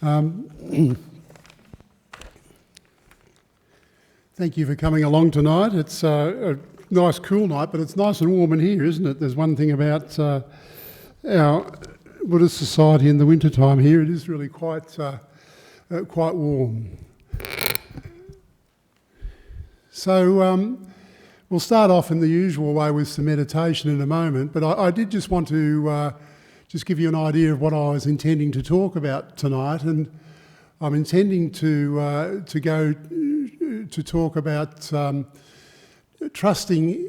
Thank you for coming along tonight. It's a nice cool night, but it's nice and warm in here, isn't it? There's one thing about our Buddhist society in the winter time here, it is really quite warm. So we'll start off in the usual way with some meditation in a moment, but I did just want to just give you an idea of what I was intending to talk about tonight, and I'm intending to talk about trusting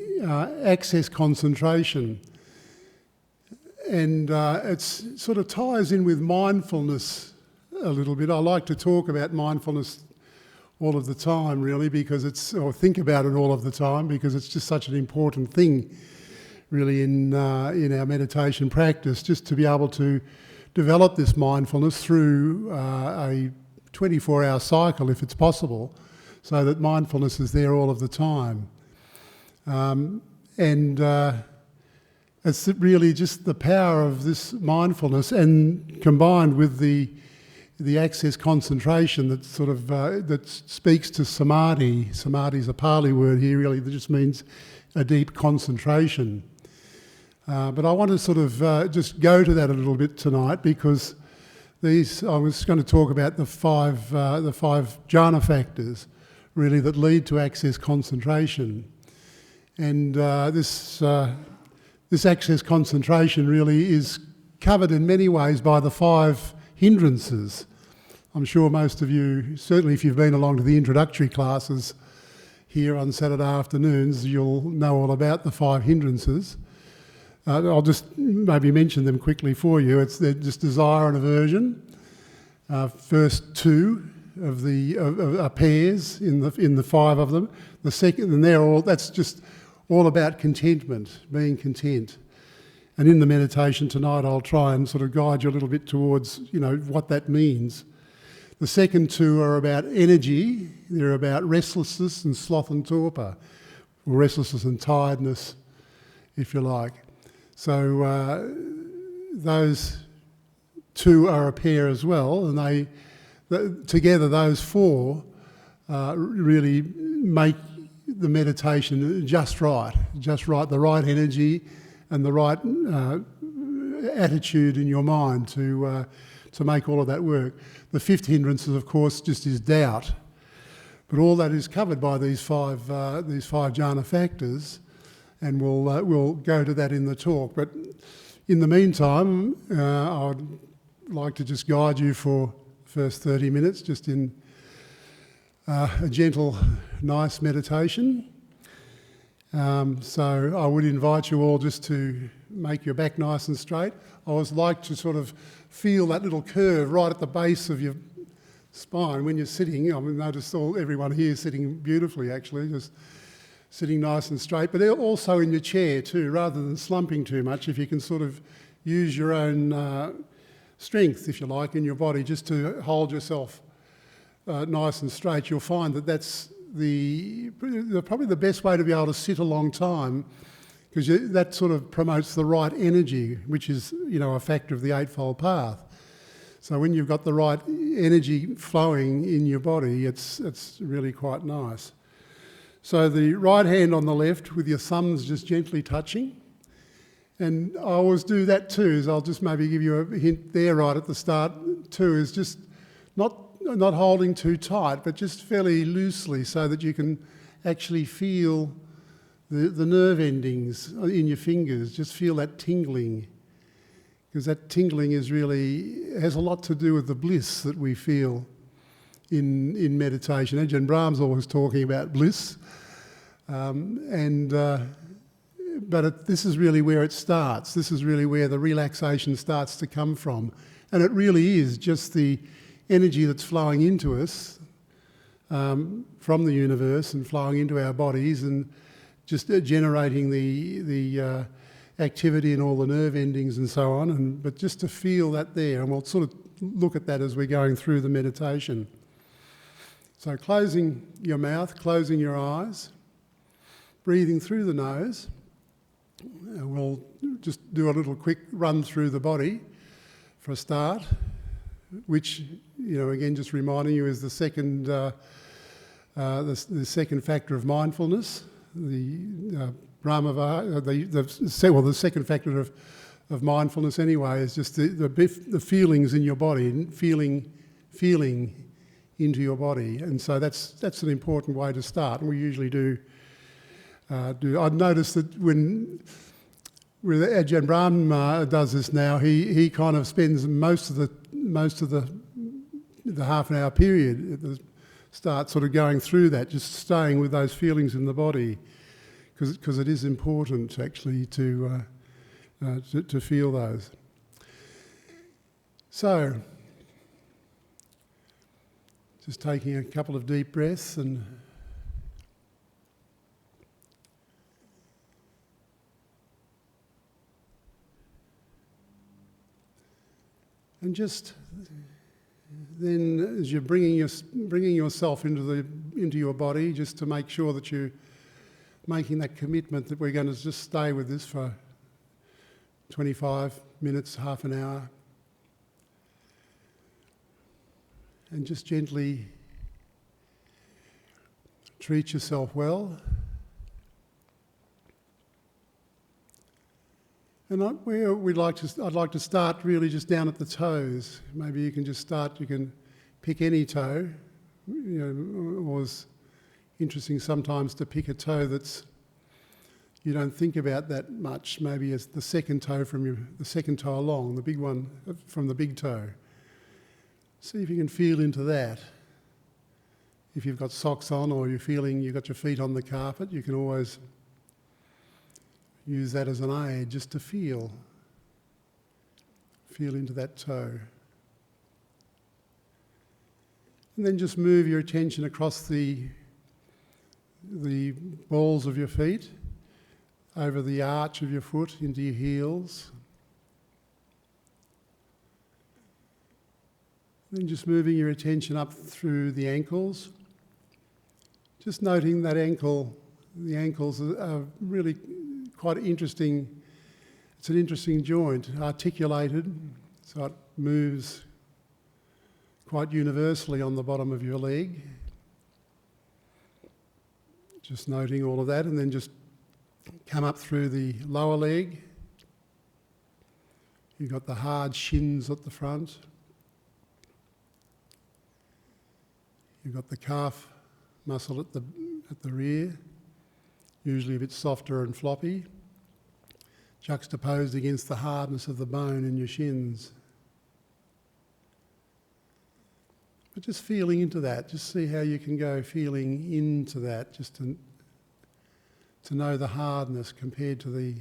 access concentration, and it sort of ties in with mindfulness a little bit. I like to talk about mindfulness all of the time, really, or think about it all of the time, because it's just such an important thing, really, in our meditation practice, just to be able to develop this mindfulness through a 24-hour cycle, if it's possible, so that mindfulness is there all of the time. It's really just the power of this mindfulness, and combined with the access concentration that sort of that speaks to samadhi. Samadhi is a Pali word here, really, that just means a deep concentration. But I want to sort of just go to that a little bit tonight, because I was going to talk about the five jhana factors, really, that lead to access concentration. And this access concentration really is covered in many ways by the 5 hindrances. I'm sure most of you, certainly if you've been along to the introductory classes here on Saturday afternoons, you'll know all about the 5 hindrances. I'll just maybe mention them quickly for you. They're just desire and aversion. First 2 of the pairs in the 5 of them. The second, and that's just all about contentment, being content. And in the meditation tonight, I'll try and sort of guide you a little bit towards, what that means. The second 2 are about energy. They're about restlessness and sloth and torpor, or restlessness and tiredness, if you like. So those 2 are a pair as well, and together those 4 really make the meditation just right, the right energy and the right attitude in your mind to make all of that work. The 5th hindrance, of course, just is doubt, but all that is covered by these 5 jhana factors, and we'll go to that in the talk. But in the meantime, I'd like to just guide you for the first 30 minutes, just in a gentle, nice meditation. So I would invite you all just to make your back nice and straight. I always like to sort of feel that little curve right at the base of your spine when you're sitting. I mean, notice everyone here sitting beautifully, actually, just sitting nice and straight, but also in your chair too, rather than slumping too much. If you can sort of use your own strength, if you like, in your body, just to hold yourself nice and straight, you'll find that that's probably the best way to be able to sit a long time, because that sort of promotes the right energy, which is, a factor of the Eightfold Path. So when you've got the right energy flowing in your body, it's really quite nice. So the right hand on the left with your thumbs just gently touching. And I always do that too, is I'll just maybe give you a hint there right at the start too, is just not holding too tight, but just fairly loosely, so that you can actually feel the nerve endings in your fingers. Just feel that tingling, because that tingling has a lot to do with the bliss that we feel in meditation. Ajahn Brahm's always talking about bliss, but this is really where it starts. This is really where the relaxation starts to come from, and it really is just the energy that's flowing into us from the universe and flowing into our bodies, and just generating the activity and all the nerve endings and so on. But just to feel that there, and we'll sort of look at that as we're going through the meditation. So closing your mouth, closing your eyes, breathing through the nose. We'll just do a little quick run through the body for a start, which again, just reminding you, is the second the second factor of mindfulness, the the second factor of mindfulness anyway is just the feelings in your body, and feeling into your body, and so that's an important way to start. And we usually do. I've noticed that when Ajahn Brahm does this now, he kind of spends most of the half an hour period at the start sort of going through that, just staying with those feelings in the body, because it is important actually to feel those. So, just taking a couple of deep breaths and just then, as you're bringing yourself into your body, just to make sure that you're making that commitment that we're going to just stay with this for 25 minutes, half an hour, and just gently treat yourself well. And I'd like to start really just down at the toes. Maybe you can just start, you can pick any toe. It was interesting sometimes to pick a toe that's you don't think about that much. Maybe it's the second toe the second toe along, the big one from the big toe. See if you can feel into that. If you've got socks on or you've got your feet on the carpet, you can always use that as an aid just to feel into that toe. And then just move your attention across the balls of your feet, over the arch of your foot into your heels. Then just moving your attention up through the ankles. Just noting that the ankles are really quite interesting. It's an interesting joint, articulated, so it moves quite universally on the bottom of your leg. Just noting all of that, and then just come up through the lower leg. You've got the hard shins at the front. You've got the calf muscle at the rear, usually a bit softer and floppy, juxtaposed against the hardness of the bone in your shins. But just feeling into that, just see how you can go feeling into that, just to know the hardness compared to the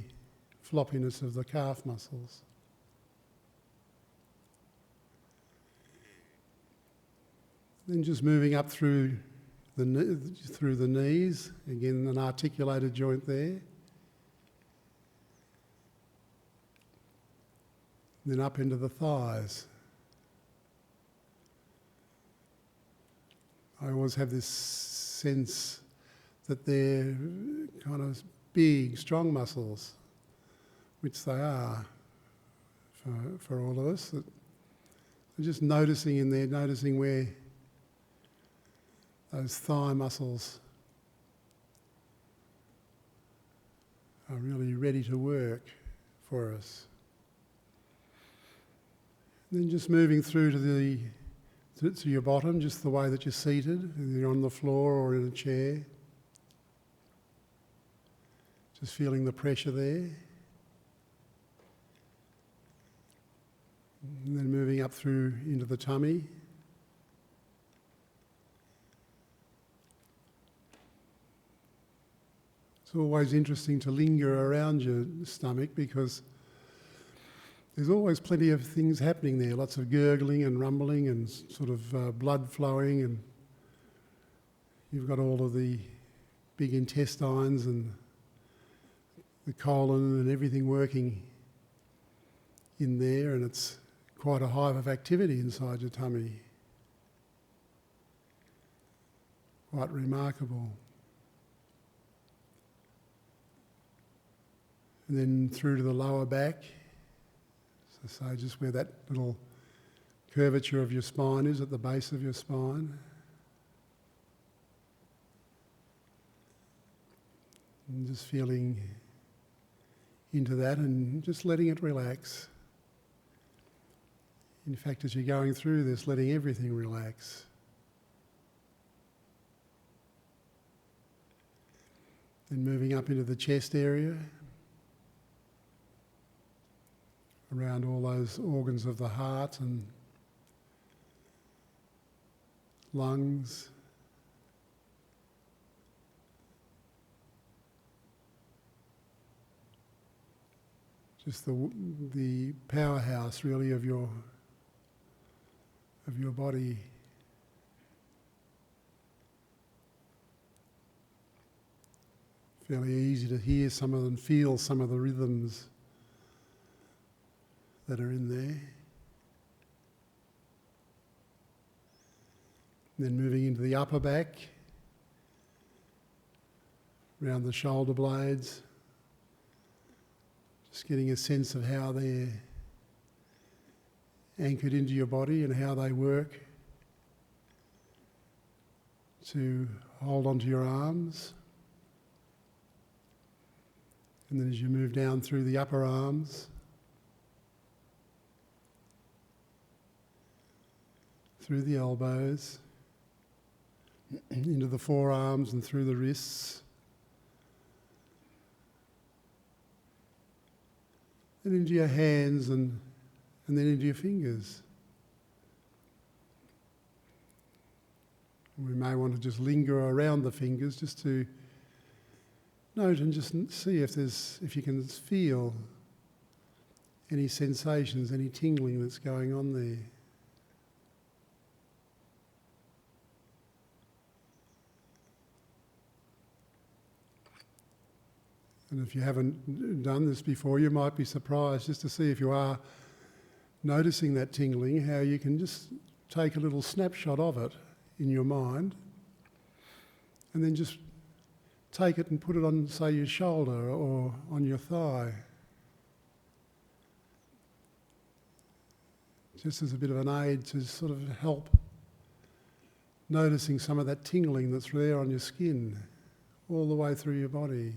floppiness of the calf muscles. Then just moving up through the knees, again an articulated joint there. Then up into the thighs. I always have this sense that they're kind of big, strong muscles, which they are for all of us. That just noticing in there, noticing where those thigh muscles are really ready to work for us. And then just moving through to your bottom, just the way that you're seated, either you're on the floor or in a chair. Just feeling the pressure there. And then moving up through into the tummy. It's always interesting to linger around your stomach because there's always plenty of things happening there, lots of gurgling and rumbling and sort of blood flowing, and you've got all of the big intestines and the colon and everything working in there, and it's quite a hive of activity inside your tummy. Quite remarkable. And then through to the lower back. So just where that little curvature of your spine is at the base of your spine. And just feeling into that and just letting it relax. In fact, as you're going through this, letting everything relax. Then moving up into the chest area, around all those organs of the heart and lungs. Just the powerhouse really of your body. Fairly easy to hear some of them, feel some of the rhythms that are in there. Then moving into the upper back, around the shoulder blades, just getting a sense of how they're anchored into your body and how they work to hold onto your arms. And then as you move down through the upper arms, through the elbows, into the forearms and through the wrists, and into your hands and then into your fingers. We may want to just linger around the fingers just to note and just see if you can feel any sensations, any tingling that's going on there. And if you haven't done this before, you might be surprised just to see if you are noticing that tingling, how you can just take a little snapshot of it in your mind and then just take it and put it on, say, your shoulder or on your thigh. Just as a bit of an aid to sort of help noticing some of that tingling that's there on your skin all the way through your body.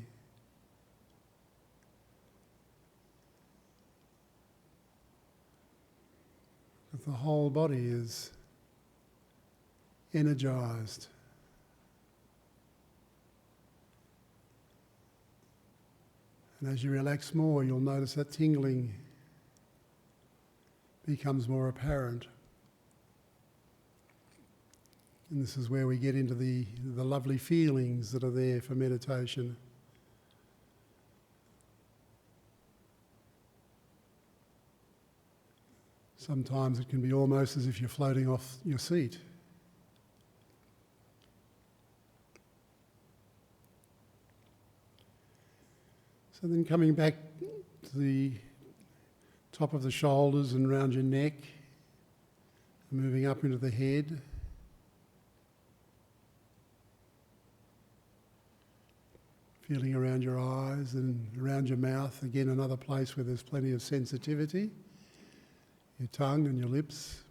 That the whole body is energized. And as you relax more, you'll notice that tingling becomes more apparent. And this is where we get into the lovely feelings that are there for meditation. Sometimes it can be almost as if you're floating off your seat. So then coming back to the top of the shoulders and around your neck, moving up into the head. Feeling around your eyes and around your mouth, again another place where there's plenty of sensitivity. Your tongue and your lips.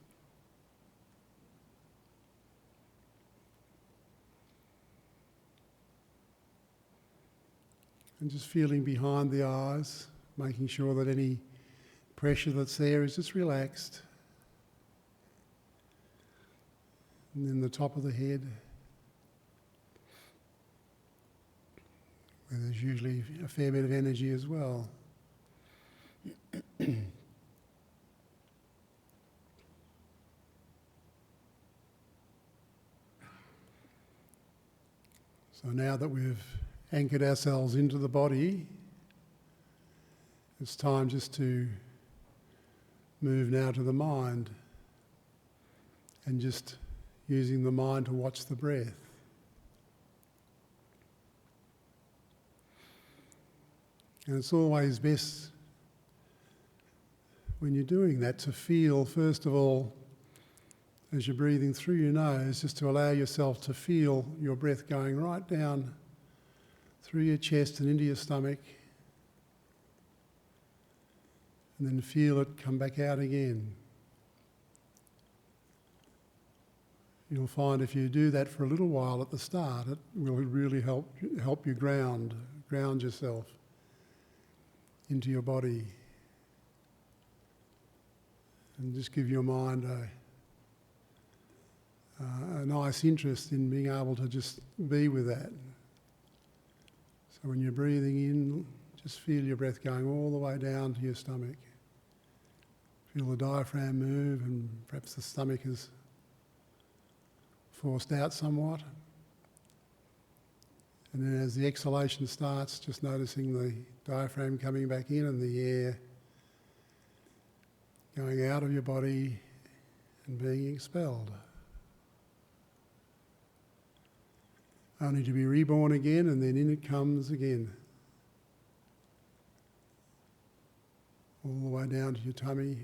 And just feeling behind the eyes, making sure that any pressure that's there is just relaxed. And then the top of the head, where there's usually a fair bit of energy as well. So now that we've anchored ourselves into the body, it's time just to move now to the mind and just using the mind to watch the breath. And it's always best when you're doing that to feel, first of all, as you're breathing through your nose, just to allow yourself to feel your breath going right down through your chest and into your stomach, and then feel it come back out again. you'll find if you do that for a little while at the start, it will really help you ground yourself into your body, and just give your mind a nice interest in being able to just be with that. So when you're breathing in, just feel your breath going all the way down to your stomach. Feel the diaphragm move, and perhaps the stomach is forced out somewhat. And then as the exhalation starts, just noticing the diaphragm coming back in and the air going out of your body and being expelled. Only to be reborn again, and then in it comes again. All the way down to your tummy.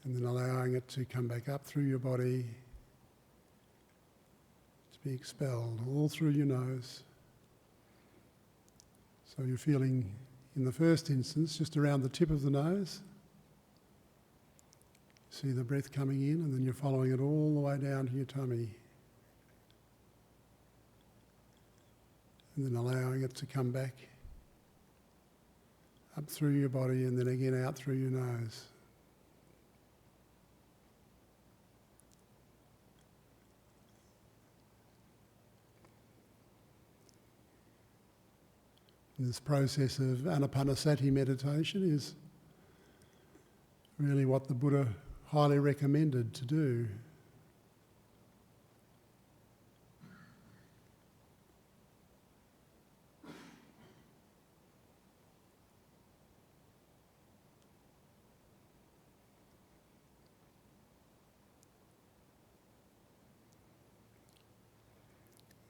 And then allowing it to come back up through your body, to be expelled all through your nose. So you're feeling, in the first instance, just around the tip of the nose. See the breath coming in, and then you're following it all the way down to your tummy. And then allowing it to come back up through your body, and then again out through your nose. This process of anapanasati meditation is really what the Buddha highly recommended to do.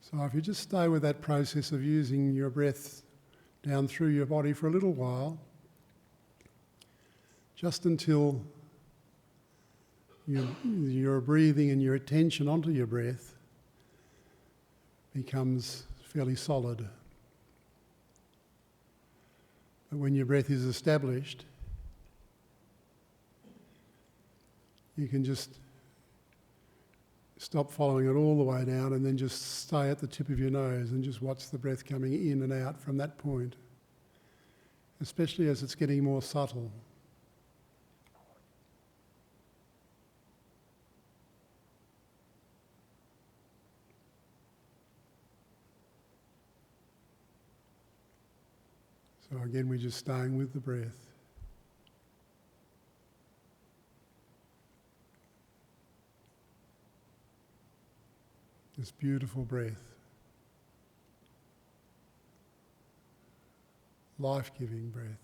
So if you just stay with that process of using your breath down through your body for a little while, just until your breathing and your attention onto your breath becomes fairly solid. But when your breath is established, you can just stop following it all the way down and then just stay at the tip of your nose and just watch the breath coming in and out from that point, especially as it's getting more subtle. So again, we're just staying with the breath. This beautiful breath, life-giving breath.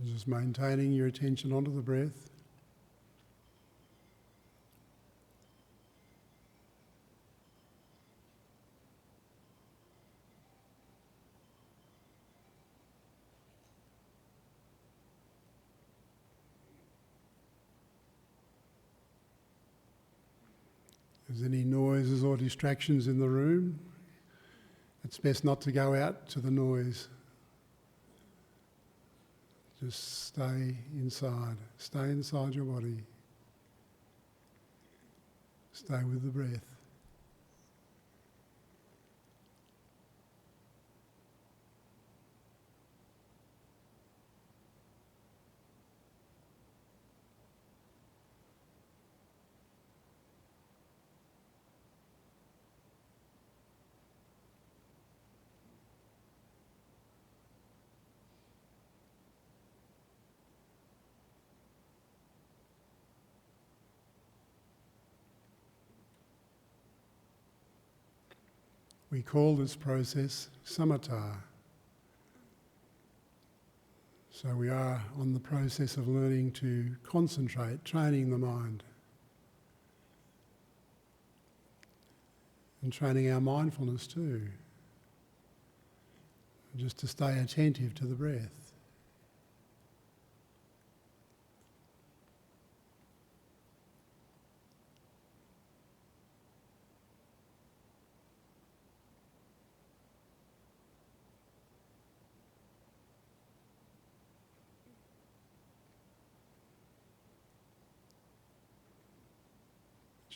Just maintaining your attention onto the breath. there's any noises or distractions in the room, it's best not to go out to the noise. Just stay inside your body. Stay with the breath. We call this process samatha. So we are on the process of learning to concentrate, training the mind, and training our mindfulness too, just to stay attentive to the breath.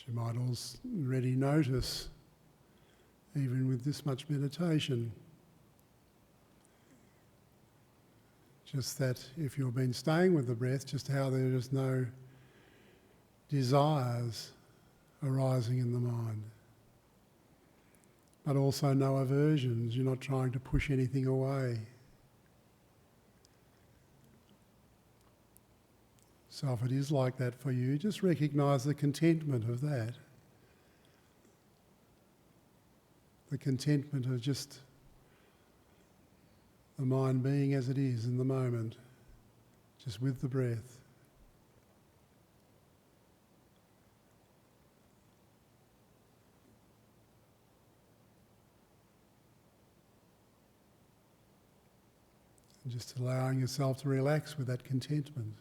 You might already notice, even with this much meditation, just that if you've been staying with the breath, just how there is no desires arising in the mind, but also no aversions. You're not trying to push anything away. So if it is like that for you, just recognise the contentment of that. The contentment of just the mind being as it is in the moment, just with the breath. And just allowing yourself to relax with that contentment.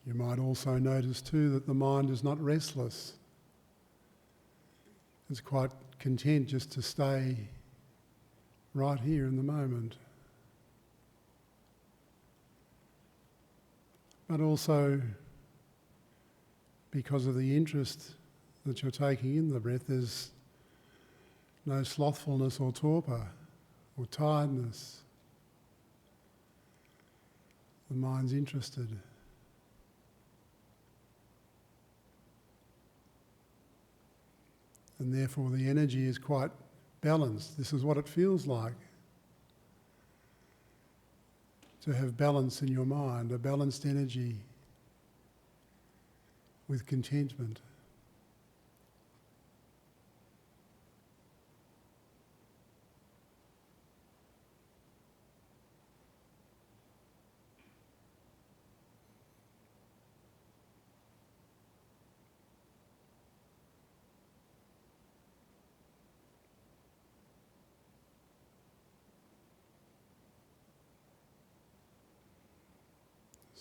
You might also notice too that the mind is not restless. It's quite content just to stay right here in the moment. But also, because of the interest that you're taking in the breath, there's no slothfulness or torpor or tiredness. The mind's interested. And therefore the energy is quite balanced. This is what it feels like to have balance in your mind, a balanced energy with contentment.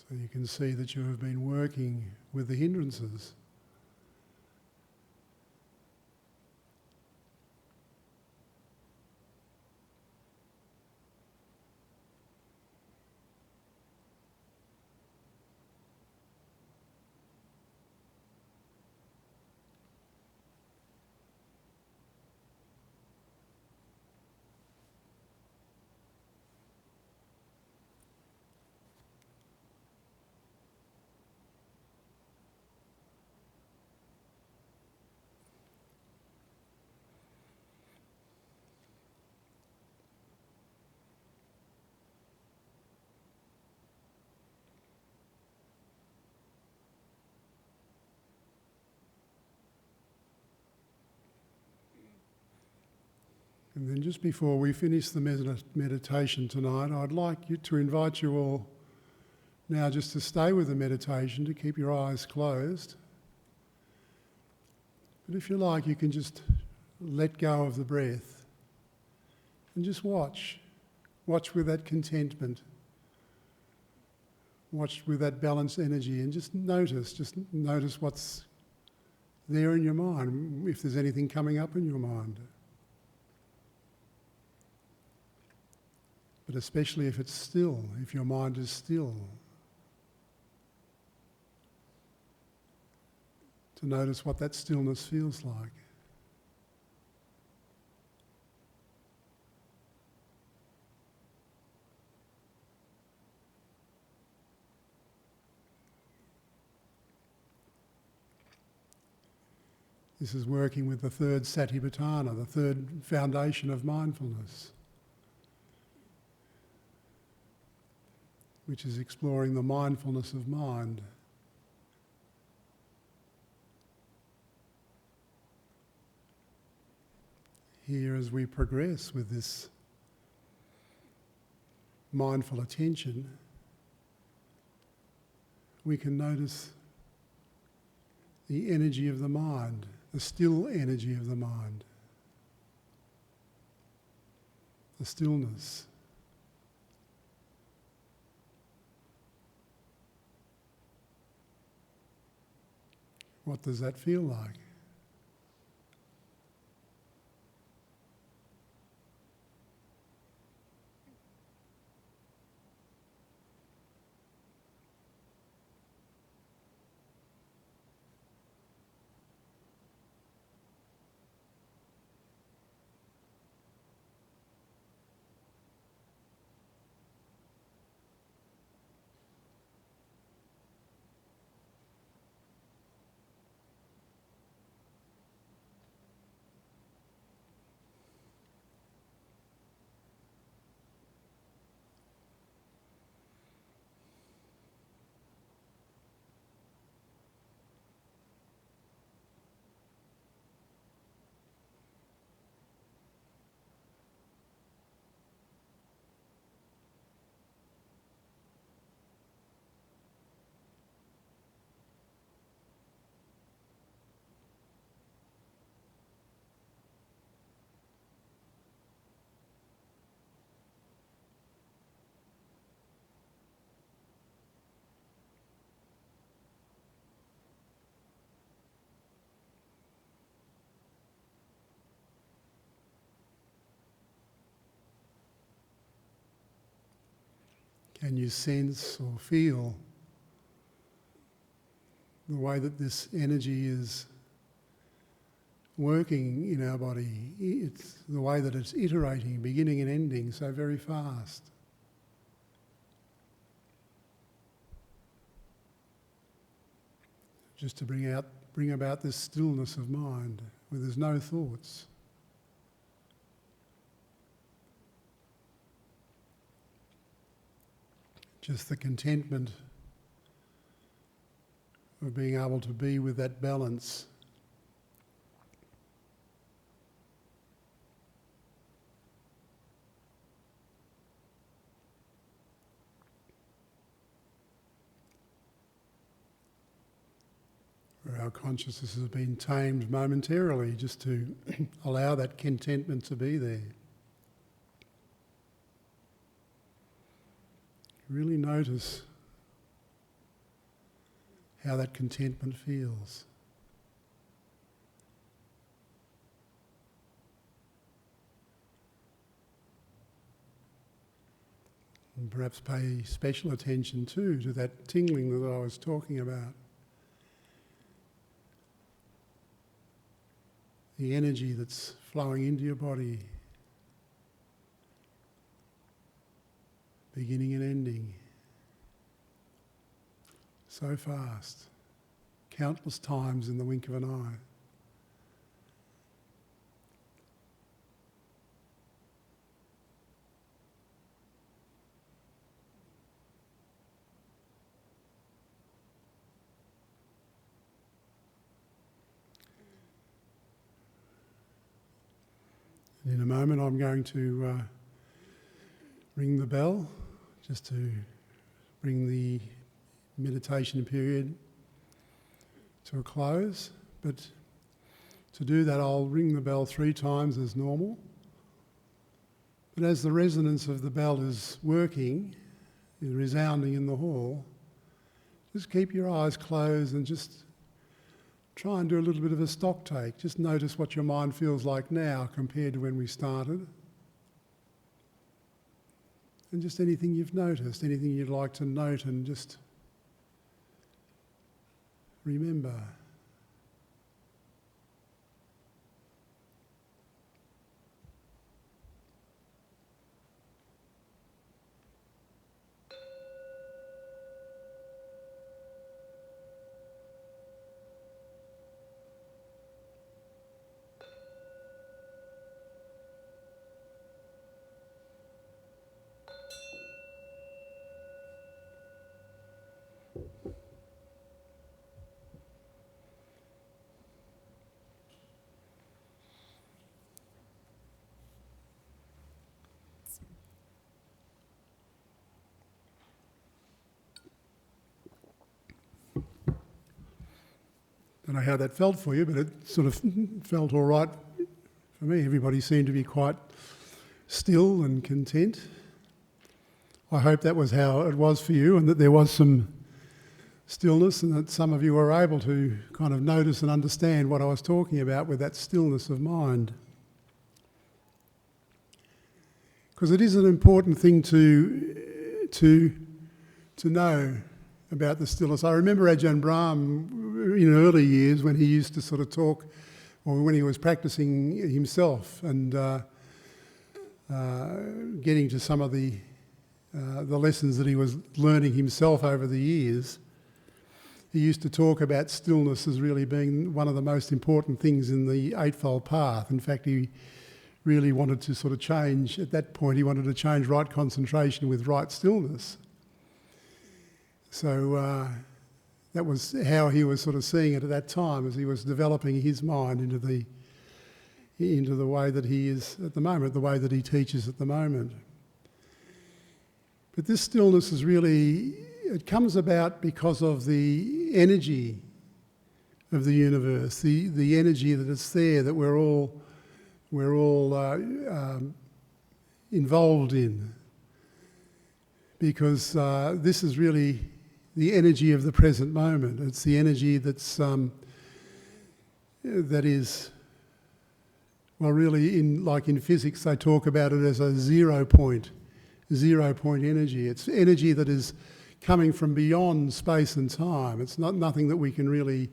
So you can see that you have been working with the hindrances. And then just before we finish the meditation tonight, I'd like to invite you all now just to stay with the meditation, to keep your eyes closed. But if you like, you can just let go of the breath and just watch. Watch with that contentment. Watch with that balanced energy and just notice what's there in your mind, if there's anything coming up in your mind. But especially if it's still, if your mind is still. To notice what that stillness feels like. This is working with the third satipatthana, the third foundation of mindfulness, which is exploring the mindfulness of mind. Here, as we progress with this mindful attention, we can notice the energy of the mind, the still energy of the mind, the stillness. What does that feel like? Can you sense or feel the way that this energy is working in our body? It's the way that it's iterating, beginning and ending so very fast. Just to bring about this stillness of mind where there's no thoughts. Just the contentment of being able to be with that balance. Where our consciousness has been tamed momentarily just to allow that contentment to be there. Really notice how that contentment feels. And perhaps pay special attention too to that tingling that I was talking about. The energy that's flowing into your body, beginning and ending, so fast, countless times in the wink of an eye. In a moment I'm going to ring the bell just to bring the meditation period to a close. But to do that, I'll ring the bell 3 times as normal. But as the resonance of the bell is working, is resounding in the hall, just keep your eyes closed and just try and do a little bit of a stock take. Just notice what your mind feels like now compared to when we started. And just anything you've noticed, anything you'd like to note and just remember. I don't know how that felt for you, but it sort of felt all right for me. Everybody seemed to be quite still and content. I hope that was how it was for you and that there was some stillness and that some of you were able to kind of notice and understand what I was talking about with that stillness of mind. Because it is an important thing to know about the stillness. I remember Ajahn Brahm in early years when he used to sort of talk, or when he was practicing himself and getting to some of the lessons that he was learning himself over the years. He used to talk about stillness as really being one of the most important things in the Eightfold Path. In fact, he really wanted to sort of change, at that point he wanted to change right concentration with right stillness. So that was how he was sort of seeing it at that time as he was developing his mind into the way that he is at the moment, the way that he teaches at the moment. But this stillness is really, it comes about because of the energy of the universe, the energy that is there, that we're all involved in. Because this is really the energy of the present moment. It's the energy that's that is, well, really in physics they talk about it as a 0 point energy. It's energy that is coming from beyond space and time. It's nothing that we can really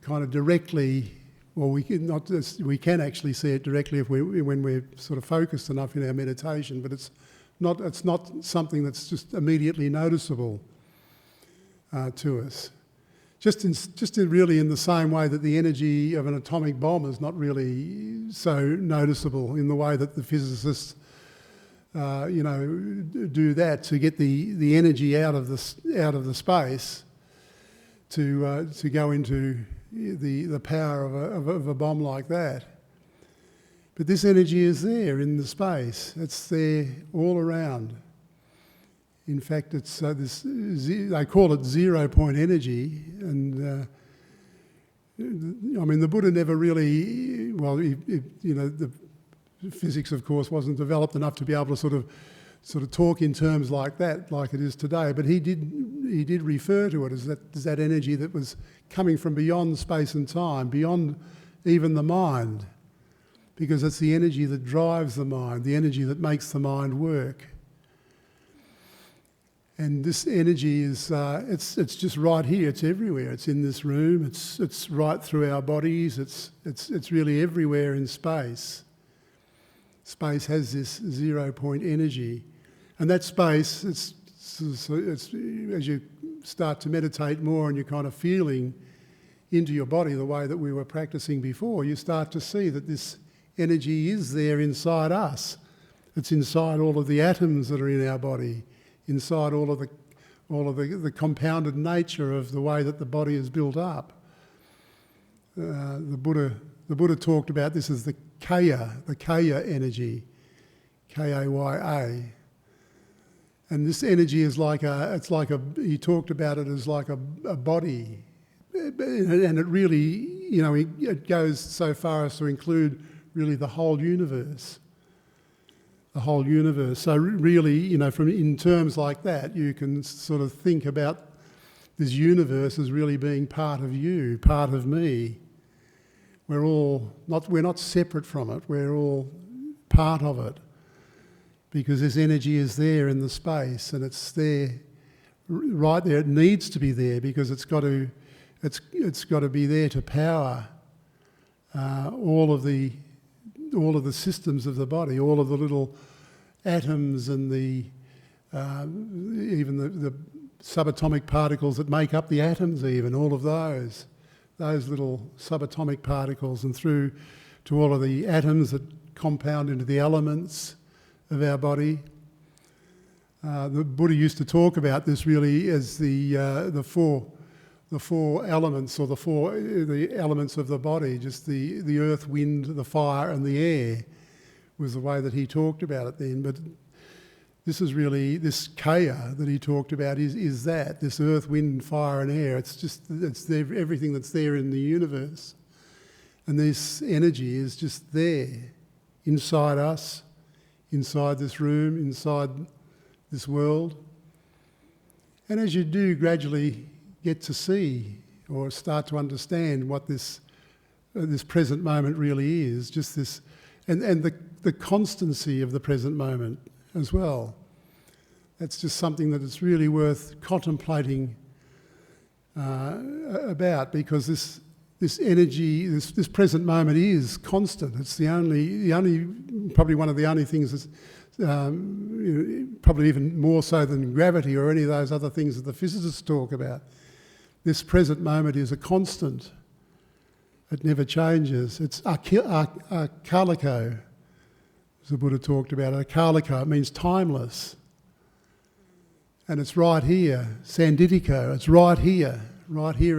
kind of directly, well, we can actually see it directly when we're sort of focused enough in our meditation, but it's not something that's just immediately noticeable to us. Really in the same way that the energy of an atomic bomb is not really so noticeable in the way that the physicists do that to get the energy out of the space to go into the power of a bomb like that. But this energy is there in the space. It's there all around. In fact, it's they call it 0 point energy, and I mean the Buddha never really, well, the physics of course wasn't developed enough to be able to sort of talk in terms like that, like it is today. But he did refer to it as that energy that was coming from beyond space and time, beyond even the mind, because it's the energy that drives the mind, the energy that makes the mind work. And this energy is it's just right here. It's everywhere. It's in this room. It's right through our bodies. It's really everywhere in space. Space has this 0 point energy, and that space. It's as you start to meditate more and you're kind of feeling into your body the way that we were practicing before, you start to see that this energy is there inside us. It's inside all of the atoms that are in our body, inside all of the compounded nature of the way that the body is built up. The Buddha the Buddha talked about this as the kaya energy, K-A-Y-A. And this energy is he talked about it as like a body. And it really, it goes so far as to include really the whole universe. The whole universe. So really, in terms like that, you can sort of think about this universe as really being part of you, part of me. We're not separate from it. We're all part of it, because this energy is there in the space, and it's there, right there. It needs to be there because it's got to be there to power all of the systems of the body, all of the little atoms and even the subatomic particles that make up the atoms, even all of those little subatomic particles, and through to all of the atoms that compound into the elements of our body. The Buddha used to talk about this really as the four elements, or the elements of the body, just the earth, wind, the fire and the air was the way that he talked about it then. But this is really, this kaya that he talked about is that, this earth, wind, fire and air. It's there, everything that's there in the universe. And this energy is just there, inside us, inside this room, inside this world. And as you do gradually get to see or start to understand what this present moment really is, just this, and the constancy of the present moment as well. That's just something that it's really worth contemplating about, because this energy, this present moment is constant. It's the only probably one of the only things that's probably even more so than gravity or any of those other things that the physicists talk about. This present moment is a constant. It never changes. It's akaliko, as the Buddha talked about. Akaliko, it means timeless. And it's right here, sanditiko, it's right here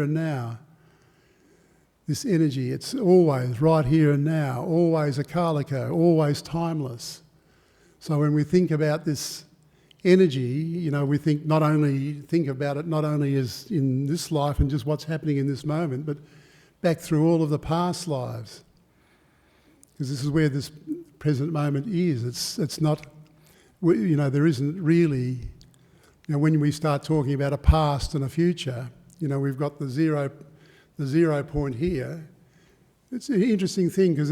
and now. This energy, it's always right here and now, always akaliko, always timeless. So when we think about this energy, we think about it not only as in this life and just what's happening in this moment, but back through all of the past lives. Because this is where this present moment is. It's not, there isn't really, when we start talking about a past and a future, we've got the zero point here. It's an interesting thing, because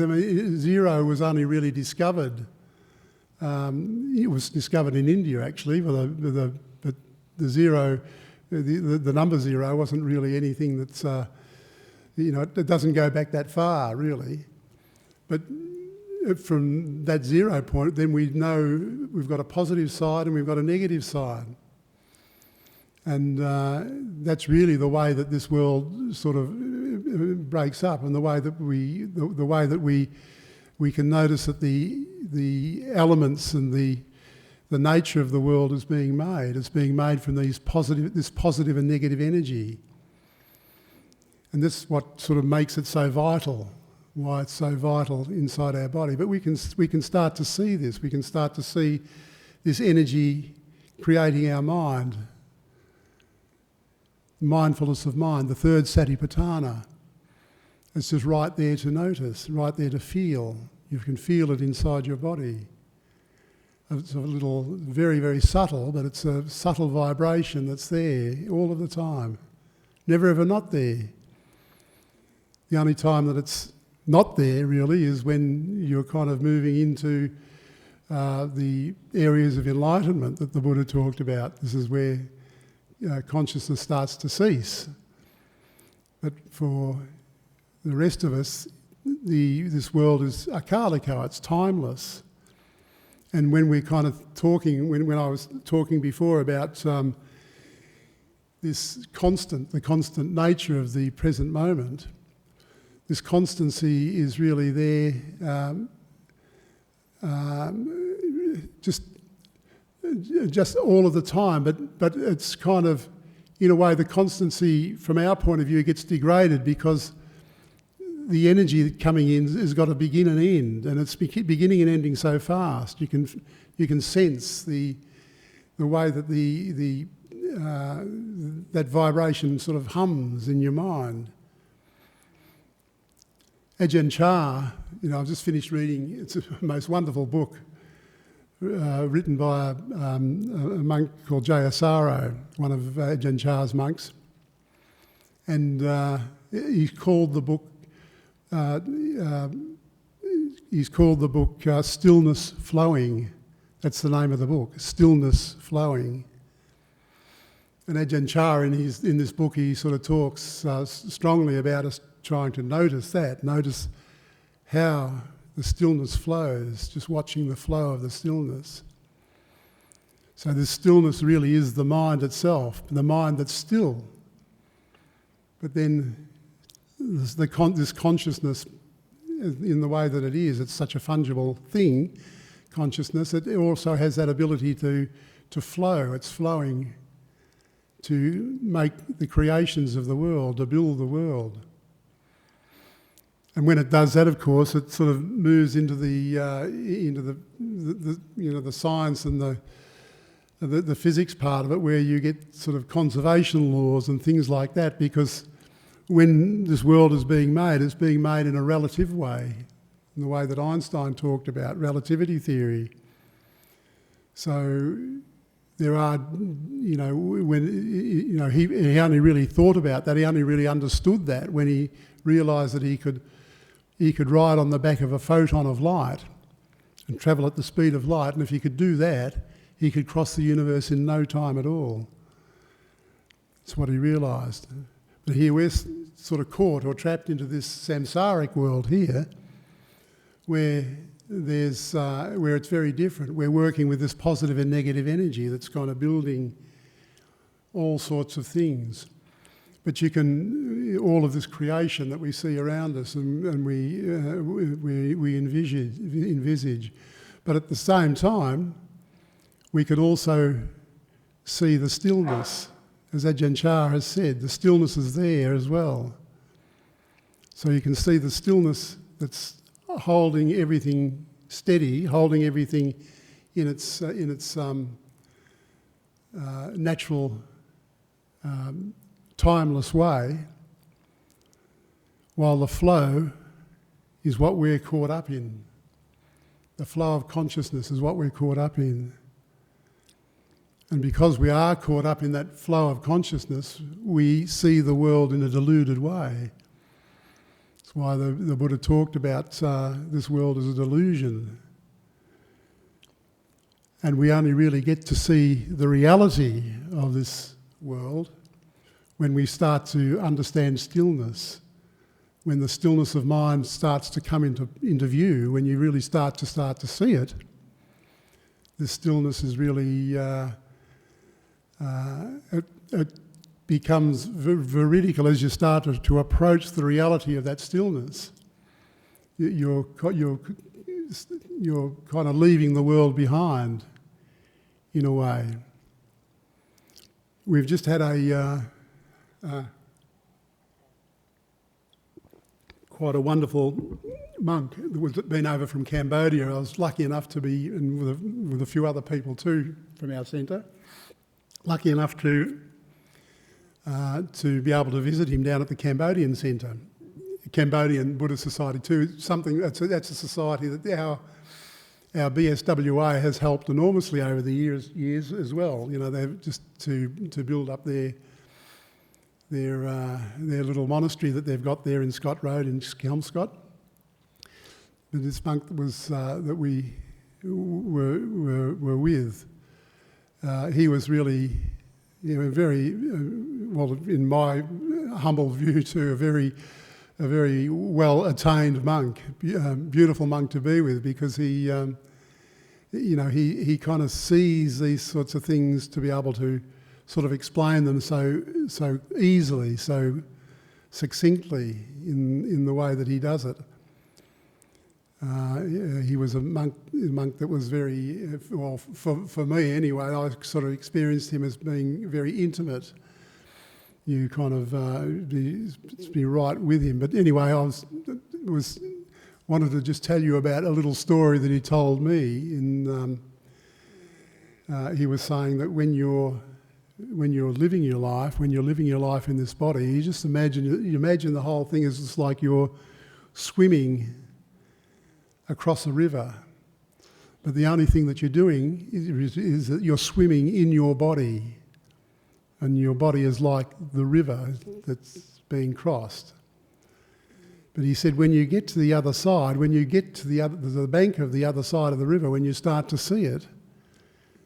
zero was only really discovered. It was discovered in India actually, but the zero, the number zero wasn't really anything that's, it doesn't go back that far really. But from that 0 point, then we know we've got a positive side and we've got a negative side. And that's really the way that this world sort of breaks up, and the way that we can notice that the elements and the nature of the world is being made. It's being made from this positive and negative energy. And this is what sort of makes it so vital, why it's so vital inside our body. But we can start to see this. We can start to see this energy creating our mind. Mindfulness of mind, the third satipatthana. It's just right there to notice, right there to feel. You can feel it inside your body. It's a little, very, very subtle, but it's a subtle vibration that's there all of the time. Never ever not there. The only time that it's not there really is when you're kind of moving into the areas of enlightenment that the Buddha talked about. This is where consciousness starts to cease. But for the rest of us, this world is akaliko, it's timeless. And when we're kind of talking, when I was talking before about the constant nature of the present moment, this constancy is really there just all of the time, but it's kind of, in a way, the constancy from our point of view gets degraded because the energy coming in has got a begin and end, and it's beginning and ending so fast. You can sense the way that that vibration sort of hums in your mind. Ajahn Chah, I've just finished reading. It's a most wonderful book written by a monk called Jayasaro, one of Ajahn Chah's monks, and he's called the book Stillness Flowing. That's the name of the book, Stillness Flowing. And Ajahn Chah, in this book, he sort of talks strongly about us trying to notice how the stillness flows, just watching the flow of the stillness. So this stillness really is the mind itself, the mind that's still. But then this consciousness, in the way that it is, it's such a fungible thing, consciousness, it also has that ability to flow. It's flowing to make the creations of the world, to build the world. And when it does that, of course, it sort of moves into the science and the physics part of it, where you get sort of conservation laws and things like that, because when this world is being made, it's being made in a relative way, in the way that Einstein talked about, relativity theory. So there are, when he only really thought about that, he only really understood that when he realised that he could ride on the back of a photon of light and travel at the speed of light, and if he could do that, he could cross the universe in no time at all. That's what he realised. But here we're sort of caught or trapped into this samsaric world here, where it's very different. We're working with this positive and negative energy that's kind of building all sorts of things. But all of this creation that we see around us and we envisage. But at the same time, we could also see the stillness. As Ajahn Chah has said, the stillness is there as well. So you can see the stillness that's holding everything steady, holding everything in its natural, timeless way, while the flow is what we're caught up in. The flow of consciousness is what we're caught up in. And because we are caught up in that flow of consciousness, we see the world in a deluded way. That's why the Buddha talked about this world as a delusion. And we only really get to see the reality of this world when we start to understand stillness, when the stillness of mind starts to come into view, when you really start to see it. This stillness is really... it becomes veridical as you start to approach the reality of that stillness. You're kind of leaving the world behind, in a way. We've just had quite a wonderful monk that was been over from Cambodia. I was lucky enough to be with a few other people too from our centre. Lucky enough to be able to visit him down at the Cambodian Centre, Cambodian Buddhist Society too. That's a society that our BSWA has helped enormously over the years as well. They've just to build up their little monastery that they've got there in Scott Road in Kelmscott. But this monk that we were with. He was really, very, in my humble view too, a very well-attained monk, beautiful monk to be with, because he kind of sees these sorts of things to be able to sort of explain them so easily, so succinctly in the way that he does it. He was a monk that was very, for me anyway, I sort of experienced him as being very intimate you kind of be right with him. But anyway, I wanted to just tell you about a little story that he told me. He was saying that when you're living your life in this body, you just imagine the whole thing is just like you're swimming across a river. But the only thing that you're doing is that you're swimming in your body, and your body is like the river that's being crossed. But he said when you get to the other side, when you get to the bank of the other side of the river, when you start to see it,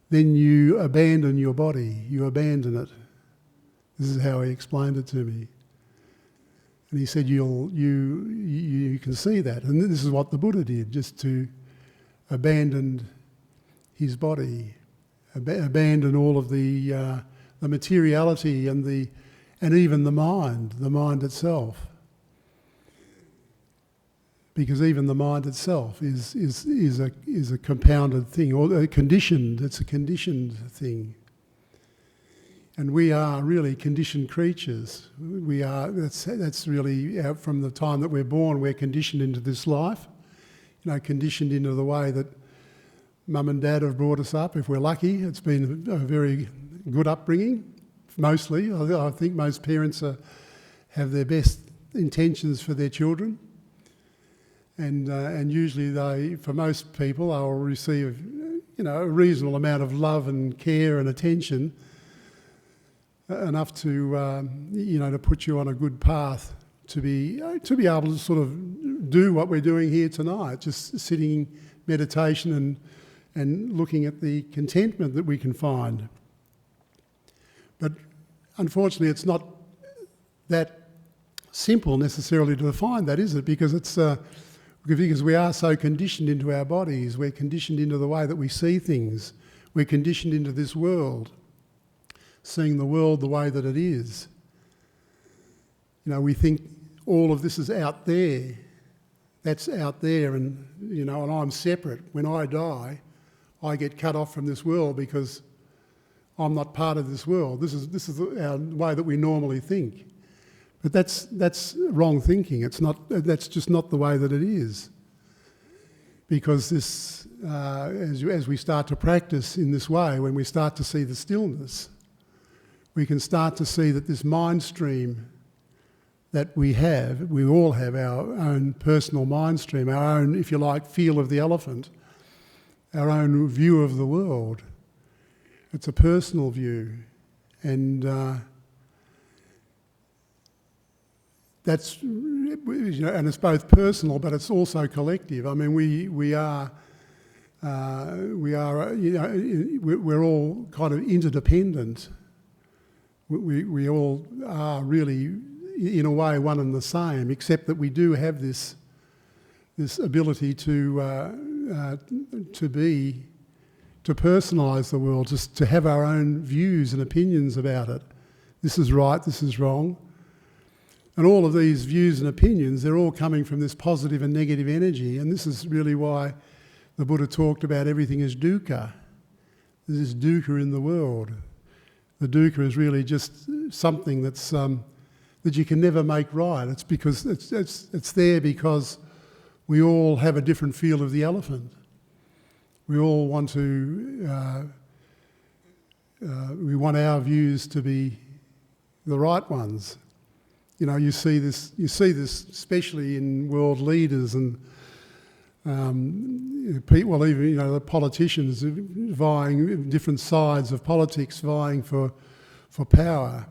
then you abandon your body, you abandon it. This is how he explained it to me. And he said you can see that. And this is what the Buddha did, just to abandon his body, abandon all of the materiality and even the mind itself. Because even the mind itself is a compounded thing, or conditioned. It's a conditioned thing, and we are really conditioned creatures. We are. That's really from the time that we're born. We're conditioned into this life. Conditioned into the way that mum and dad have brought us up. If we're lucky, it's been a very good upbringing. Mostly, I think most parents have their best intentions for their children. And usually for most people, they'll receive, a reasonable amount of love and care and attention, enough to, to put you on a good path to be able to sort of do what we're doing here tonight, just sitting meditation and looking at the contentment that we can find. But unfortunately, it's not that simple necessarily to define that, is it? Because because we are so conditioned into our bodies, we're conditioned into the way that we see things, we're conditioned into this world, seeing the world the way that it is. We think all of this is out there, that's out there, and and I'm separate. When I die, I get cut off from this world because I'm not part of this world. This is our way that we normally think. But that's wrong thinking. That's just not the way that it is. Because this, as we start to practice in this way, when we start to see the stillness, we can start to see that this mind stream that we all have our own personal mind stream, our own, if you like, feel of the elephant, our own view of the world. It's a personal view, and that's, and it's both personal, but it's also collective. I mean, we're all kind of interdependent. We all are really, in a way, one and the same, except that we do have this ability to personalise the world, just to have our own views and opinions about it. This is right, this is wrong. And all of these views and opinions, they're all coming from this positive and negative energy. And this is really why the Buddha talked about everything as dukkha. There's this dukkha in the world. The dukkha is really just something that's that you can never make right. It's because it's there because we all have a different feel of the elephant. We all want to we want our views to be the right ones. You see this especially in world leaders and people, even the politicians vying, different sides of politics vying for power.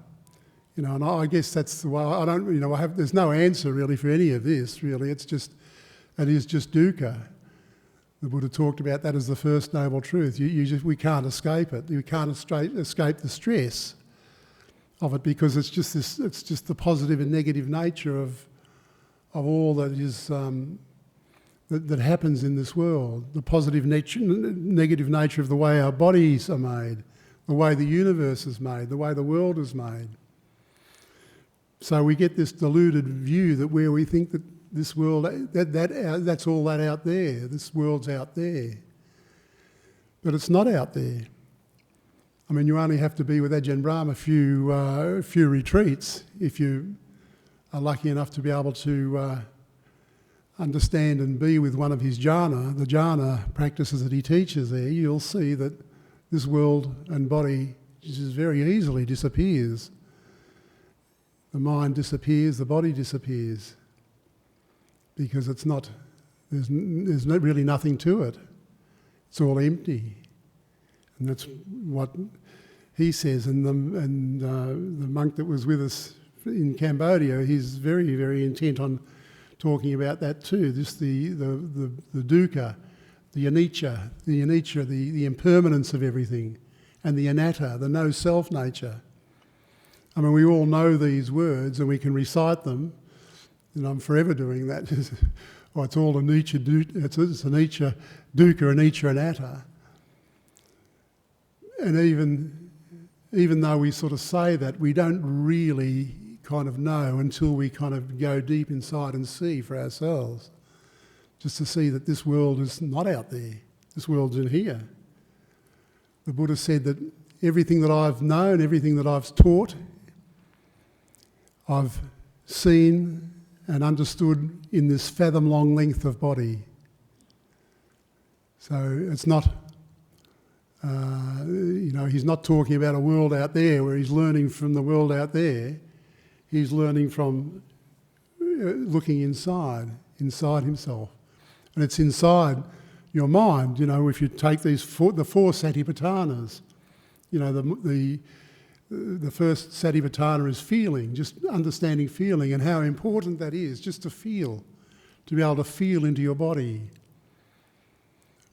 And I guess that's the way. I don't. There's no answer really for any of this. Really, it is just dukkha. The Buddha talked about that as the first noble truth. We can't escape it. You can't escape the stress of it, because it's just the positive and negative nature of all that is that happens in this world. The positive nature, negative nature of the way our bodies are made, the way the universe is made, the way the world is made. So we get this deluded view that where we think that this world, that's all that out there. This world's out there, but it's not out there. I mean, you only have to be with Ajahn Brahm a few retreats if you are lucky enough to be able to understand and be with one of his jhana, the jhana practices that he teaches there. You'll see that this world and body just very easily disappears. The mind disappears, the body disappears, because it's not. There's really nothing to it. It's all empty. And that's what he says. And the monk that was with us in Cambodia, he's very, very intent on talking about that too. Just the dukkha, the anicca, the impermanence of everything, and the anatta, the no-self nature. I mean, we all know these words and we can recite them, and I'm forever doing that. Oh, it's all anicca, it's anicca, dukkha, anicca, anatta. And even though we sort of say that, we don't really kind of know until we kind of go deep inside and see for ourselves, just to see that this world is not out there, this world's in here. The Buddha said that everything that I've known, everything that I've taught, I've seen and understood in this fathom-long length of body. So it's not, he's not talking about a world out there where he's learning from the world out there. He's learning from looking inside himself. And it's inside your mind, if you take the four satipatthanas, the first satipatthana is feeling, just understanding feeling and how important that is, just to feel, to be able to feel into your body.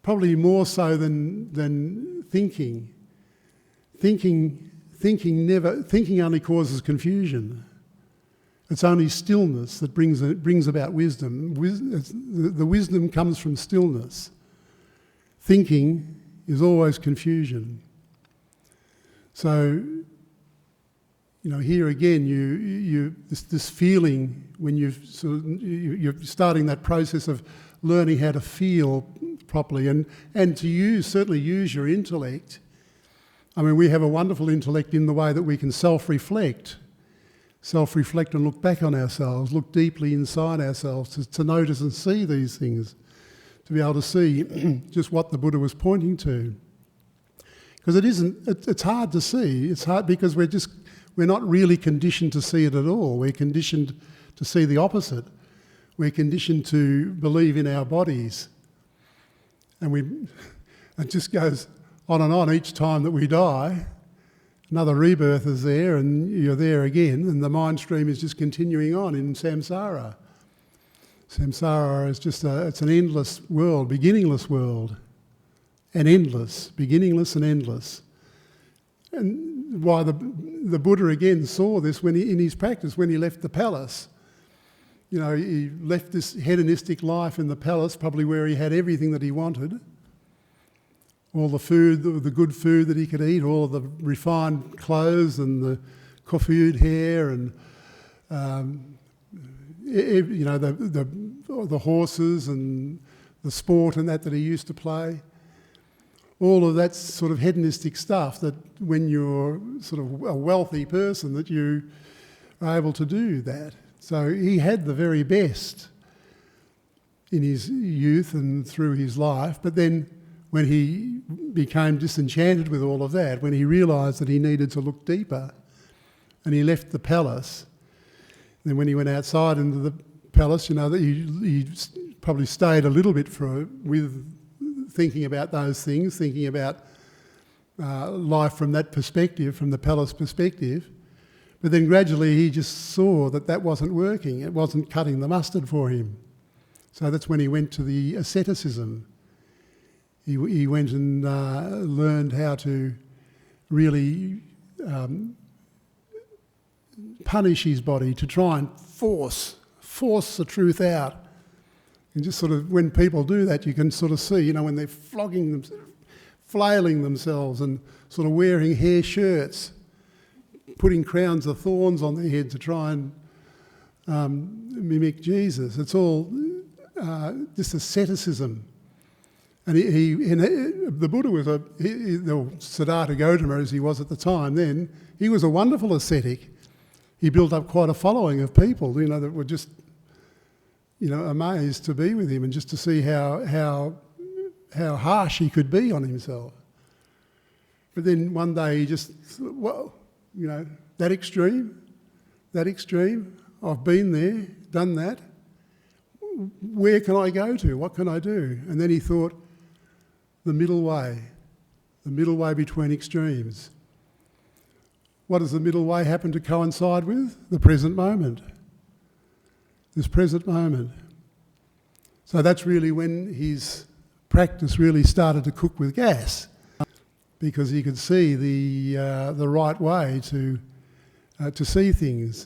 Probably more so than thinking. Thinking only causes confusion. It's only stillness that brings about wisdom. The wisdom comes from stillness. Thinking is always confusion. So, here again, this feeling when you're starting that process of learning how to feel properly and to certainly use your intellect. I mean, we have a wonderful intellect in the way that we can self-reflect and look back on ourselves, look deeply inside ourselves to notice and see these things, to be able to see just what the Buddha was pointing to. Because it's hard to see. It's hard because we're not really conditioned to see it at all. We're conditioned to see the opposite. We're conditioned to believe in our bodies. And it just goes on and on. Each time that we die, another rebirth is there and you're there again, and the mind stream is just continuing on in samsara. Samsara is it's an endless world, beginningless world, and endless, beginningless and endless. And why the Buddha again saw this in his practice when he left the palace. He left this hedonistic life in the palace, probably where he had everything that he wanted. All the food, the good food that he could eat, all of the refined clothes and the coiffed hair and, the horses and the sport and that he used to play. All of that sort of hedonistic stuff that when you're sort of a wealthy person that you are able to do that. So he had the very best in his youth and through his life, but then when he became disenchanted with all of that, when he realised that he needed to look deeper and he left the palace, then when he went outside into the palace, he probably stayed a little bit with thinking about those things, thinking about life from that perspective, from the palace perspective. But then gradually he just saw that wasn't working. It wasn't cutting the mustard for him. So that's when he went to the asceticism. He went and learned how to really punish his body, to try and force the truth out. And just sort of, when people do that, you can sort of see, when they're flogging them, flailing themselves and sort of wearing hair shirts, putting crowns of thorns on their head to try and mimic Jesus. It's all just asceticism. And the Buddha was Siddhartha Gautama, as he was at the time then, he was a wonderful ascetic. He built up quite a following of people, that were just, amazed to be with him and just to see how harsh he could be on himself. But then one day he just, that extreme, I've been there, done that. Where can I go to? What can I do? And then he thought, the middle way between extremes. What does the middle way happen to coincide with? The present moment. This present moment. So that's really when his practice really started to cook with gas, because he could see the right way to see things.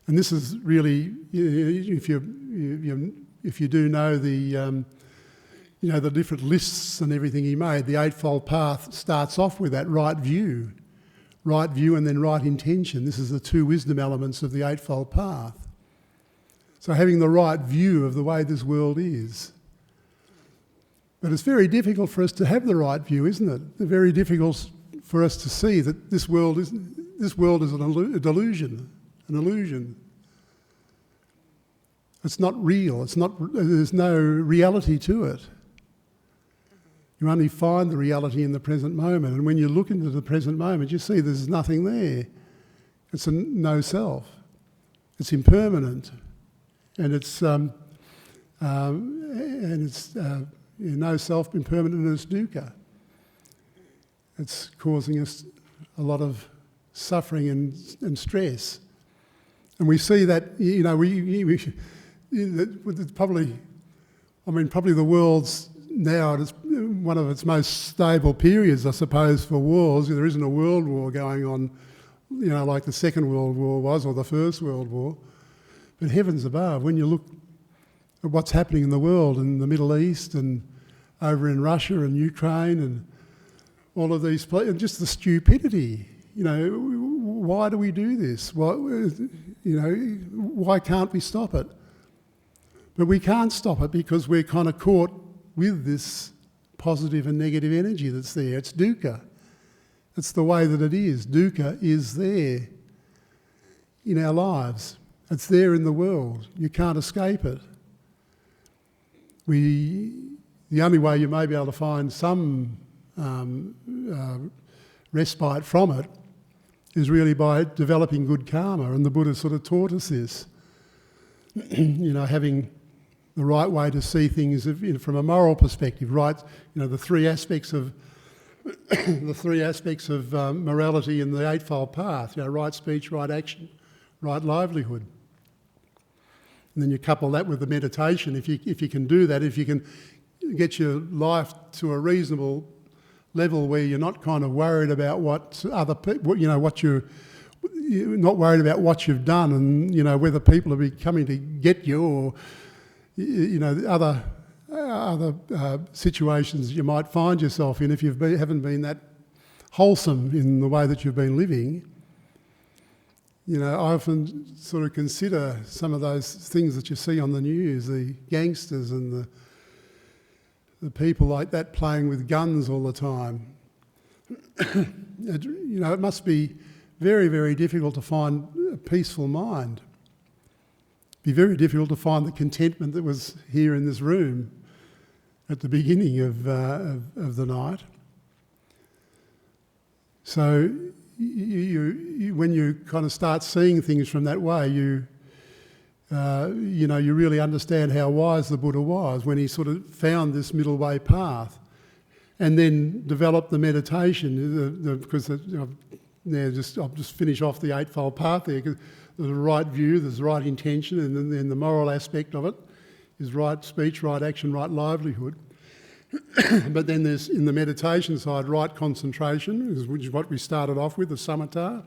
And this is really, if you do know the different lists and everything he made, the Eightfold Path starts off with that right view and then right intention. This is the two wisdom elements of the Eightfold Path. So having the right view of the way this world is. But it's very difficult for us to have the right view, isn't it? It's very difficult for us to see that this world is a delusion, an illusion. It's not real. There's no reality to it. You only find the reality in the present moment. And when you look into the present moment, you see there's nothing there. It's a no self. It's impermanent. And it's no self, impermanent, and it's dukkha. It's causing us a lot of suffering and stress. And we see that, probably the world's now it's one of its most stable periods, I suppose, for wars. There isn't a world war going on, like the Second World War was or the First World War. But heavens above, when you look at what's happening in the world, in the Middle East and over in Russia and Ukraine and all of these places, and just the stupidity, why do we do this? Why can't we stop it? But we can't stop it because we're kind of caught with this positive and negative energy that's there. It's dukkha. It's the way that it is. Dukkha is there in our lives. It's there in the world. You can't escape it. The only way you may be able to find some respite from it is really by developing good karma, and the Buddha sort of taught us this. Having the right way to see things from a moral perspective, right? The three aspects of morality in the Eightfold Path. Right speech, right action, right livelihood. And then you couple that with the meditation. If you can do that, if you can get your life to a reasonable level where you're not kind of worried about what other people, you're not worried about what you've done and whether people are coming to get you or other situations you might find yourself in if you haven't been that wholesome in the way that you've been living. I often sort of consider some of those things that you see on the news, the gangsters and the people like that playing with guns all the time. It must be very, very difficult to find a peaceful mind. It'd be very difficult to find the contentment that was here in this room at the beginning of the night. So when you kind of start seeing things from that way, you really understand how wise the Buddha was when he sort of found this middle way path, and then developed the meditation. Because I'll just finish off the Eightfold Path there. Cause there's the right view, there's the right intention, and then the moral aspect of it is right speech, right action, right livelihood. But then there's, in the meditation side, right concentration, which is what we started off with, the samatha.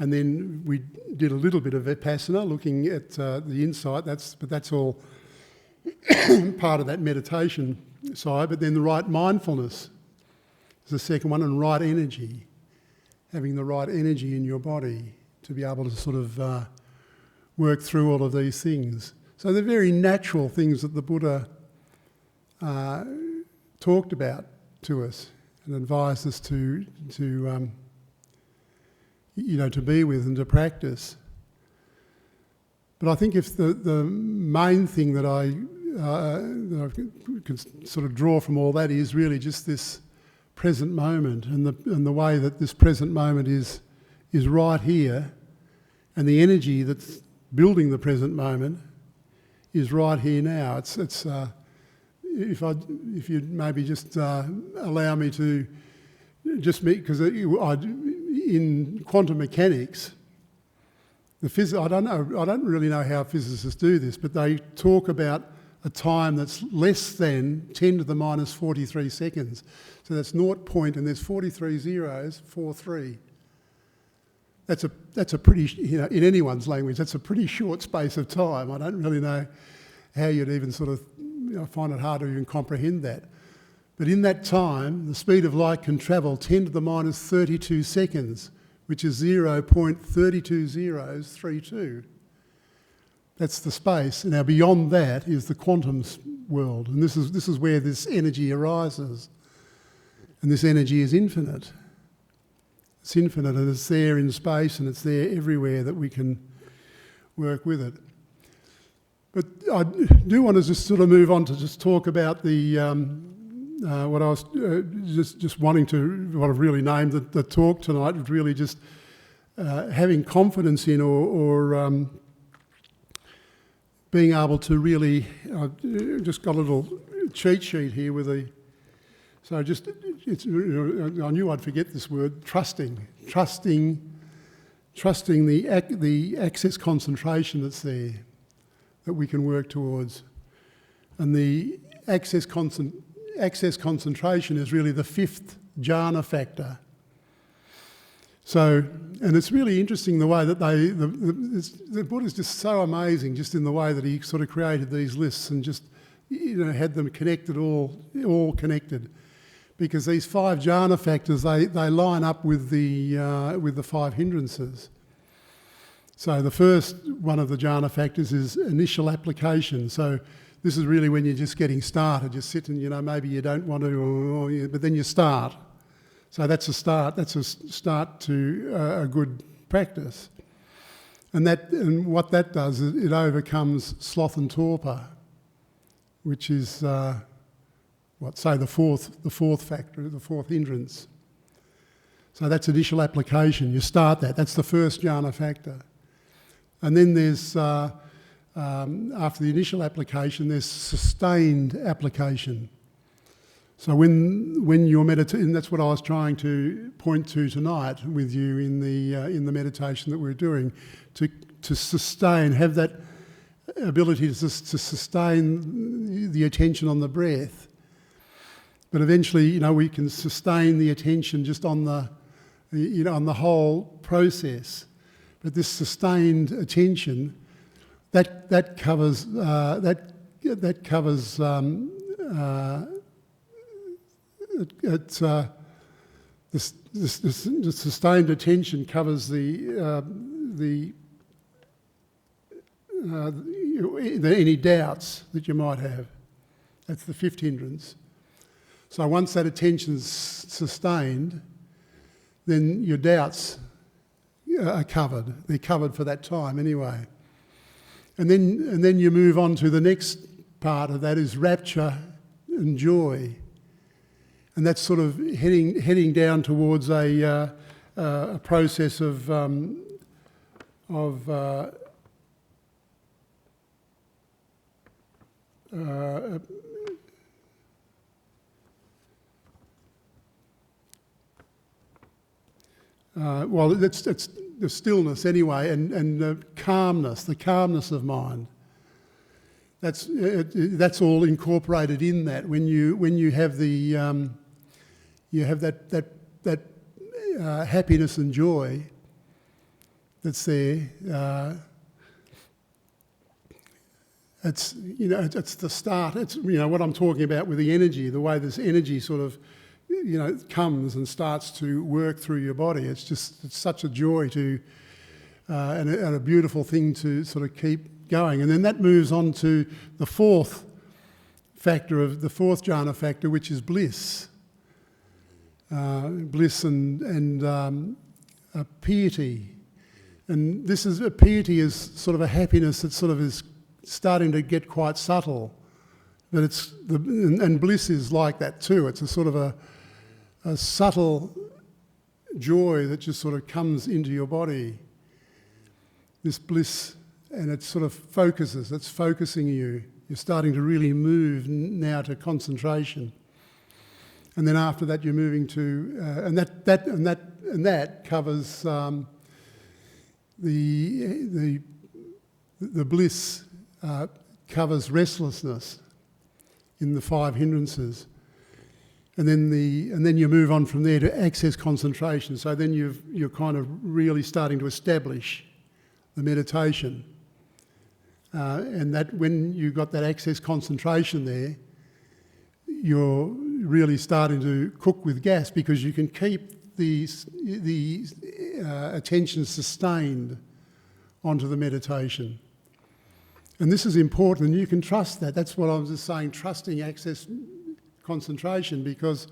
And then we did a little bit of vipassana, looking at the insight. But that's all part of that meditation side. But then the right mindfulness is the second one, and right energy, having the right energy in your body to be able to sort of work through all of these things. So they're very natural things that the Buddha talked about to us and advised us to be with and to practice. But I think if the main thing that I can sort of draw from all that is really just this present moment and the way that this present moment is right here, and the energy that's building the present moment is right here now. It's if you'd maybe just allow me to just because in quantum mechanics, I don't really know how physicists do this, but they talk about a time that's less than 10 to the minus 43 seconds. So that's 0 point, and there's 43 zeros, 43. That's a pretty, in anyone's language, that's a pretty short space of time. I don't really know how you'd even sort of, I find it hard to even comprehend that. But in that time, the speed of light can travel 10 to the minus 32 seconds, which is 0.32 That's the space. Now beyond that is the quantum world, and this is where this energy arises. And this energy is infinite. It's infinite, and it's there in space, and it's there everywhere that we can work with it. But I do want to just sort of move on to just talk about the what I was just wanting to, what I've really named the talk tonight, was really just having confidence in or being able to really, I've just got a little cheat sheet here with a, so just, I knew I'd forget this word, trusting the access concentration that's there, that we can work towards. And the access concentration is really the fifth jhana factor. So, and it's really interesting the way that the Buddha's just so amazing, just in the way that he sort of created these lists and just, had them connected, all connected. Because these 5 jhana factors, they line up with the 5 hindrances. So the first one of the jhana factors is initial application. So this is really when you're just getting started. You're sitting, maybe you don't want to, but then you start. So that's a start. That's a start to a good practice. And what that does is it overcomes sloth and torpor, which is the fourth factor, the fourth hindrance. So that's initial application. You start that. That's the first jhana factor. And then there's, after the initial application, there's sustained application. So when you're meditating, that's what I was trying to point to tonight with you in the meditation that we're doing, to sustain, have that ability to sustain the attention on the breath. But eventually, we can sustain the attention just on the whole process. But this sustained attention, that covers the sustained attention covers any doubts that you might have. That's the fifth hindrance. So once that attention's sustained, then your doubts are covered. They're covered for that time anyway. And then you move on to the next part of that is rapture and joy. And that's sort of heading down towards a process of it's the stillness anyway, and the calmness of mind. That's all incorporated in that. When you have the you have that happiness and joy that's there. It's the start. It's what I'm talking about with the energy, the way this energy sort of comes and starts to work through your body. It's such a joy to and a beautiful thing to sort of keep going. And then that moves on to the fourth factor of the fourth jhana factor, which is bliss. Bliss and piety. And this is piety is sort of a happiness that sort of is starting to get quite subtle. But and bliss is like that too. It's a sort of a subtle joy that just sort of comes into your body. This bliss, and it sort of focuses. It's focusing you. You're starting to really move now to concentration. And then after that, you're moving to, and that covers the bliss covers restlessness in the 5 hindrances, and then you move on from there to access concentration. So then you're kind of really starting to establish the meditation, and that when you've got that access concentration there, you're really starting to cook with gas, because you can keep the attention sustained onto the meditation. And this is important, and you can trust that. That's what I was just saying, trusting access concentration, because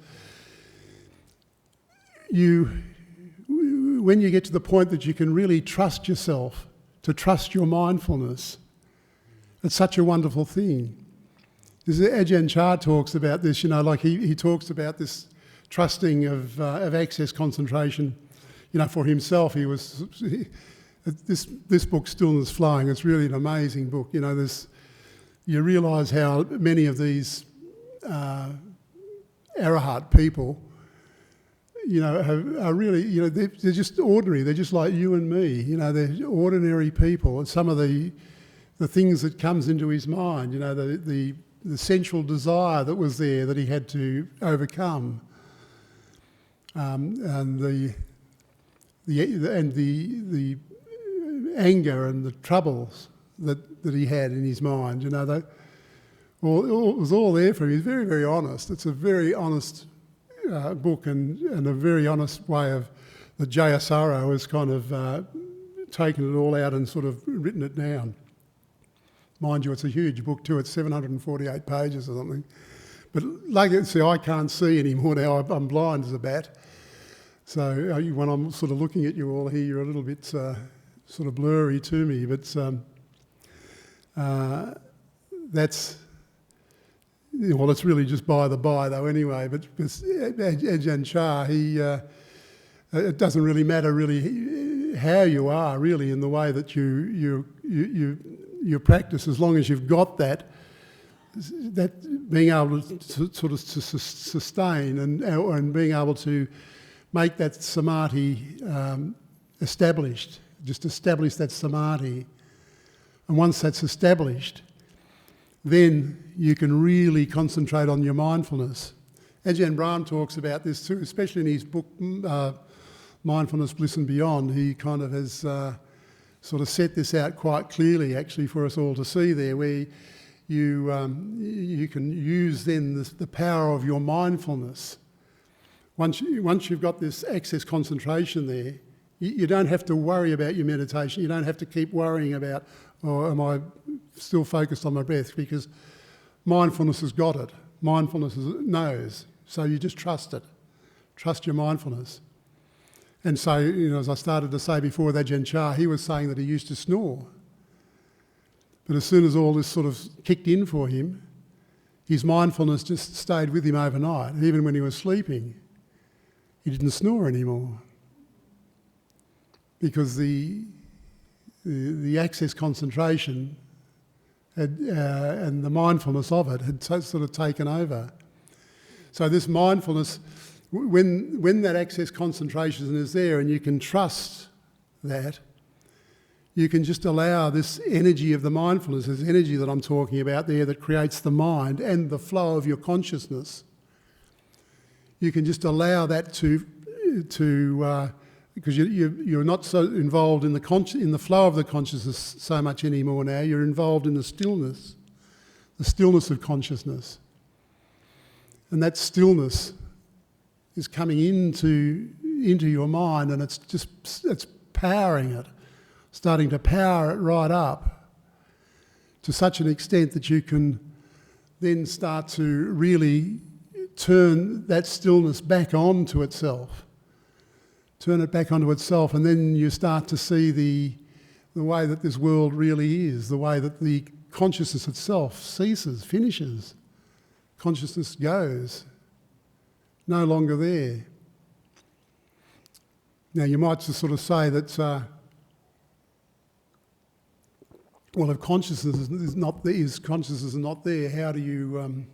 when you get to the point that you can really trust yourself, to trust your mindfulness, it's such a wonderful thing. Ajahn Chah talks about this, like he talks about this trusting of access concentration. For himself, this book, Stillness Flowing, it's really an amazing book. You realise how many of these arahat people, are really, they're just ordinary. They're just like you and me. They're ordinary people. And some of the things that comes into his mind, the sensual desire that was there that he had to overcome, and the anger and the troubles that he had in his mind, it was all there for him. He's very, very honest. It's a very honest book, and a very honest way of that Jayasaro has kind of taken it all out and sort of written it down. Mind you, it's a huge book too. It's 748 pages or something. But I can't see anymore now. I'm blind as a bat. So when I'm sort of looking at you all here, you're a little bit sort of blurry to me. But that's, it's really just by the by though anyway. But Ajahn Chah, it doesn't really matter really how you are really in the way that you practice, as long as you've got that being able to sort of to sustain and being able to make that samadhi established, just establish that samadhi. And once that's established, then you can really concentrate on your mindfulness. Ajahn Brahm talks about this too, especially in his book, Mindfulness, Bliss and Beyond. He kind of has sort of set this out quite clearly actually for us all to see there, where you can use then the power of your mindfulness. Once you've got this access concentration there, you don't have to worry about your meditation. You don't have to keep worrying about, am I still focused on my breath? Because mindfulness has got it. Mindfulness knows. So you just trust it. Trust your mindfulness. And so, as I started to say before with Ajahn Chah, he was saying that he used to snore. But as soon as all this sort of kicked in for him, his mindfulness just stayed with him overnight. Even when he was sleeping, he didn't snore anymore. Because the access concentration and the mindfulness of it had sort of taken over. So this mindfulness, when that access concentration is there and you can trust that, you can just allow this energy of the mindfulness, this energy that I'm talking about there that creates the mind and the flow of your consciousness, you can just allow that to because you're not so involved in the flow of the consciousness so much anymore now. You're involved in the stillness of consciousness. And that stillness is coming into your mind, and it's powering it, starting to power it right up to such an extent that you can then start to really turn that stillness back onto itself. Turn it back onto itself, and then you start to see the way that this world really is, the way that the consciousness itself ceases, finishes. Consciousness goes, no longer there. Now you might just sort of say that, well, if consciousness is not there, how do you,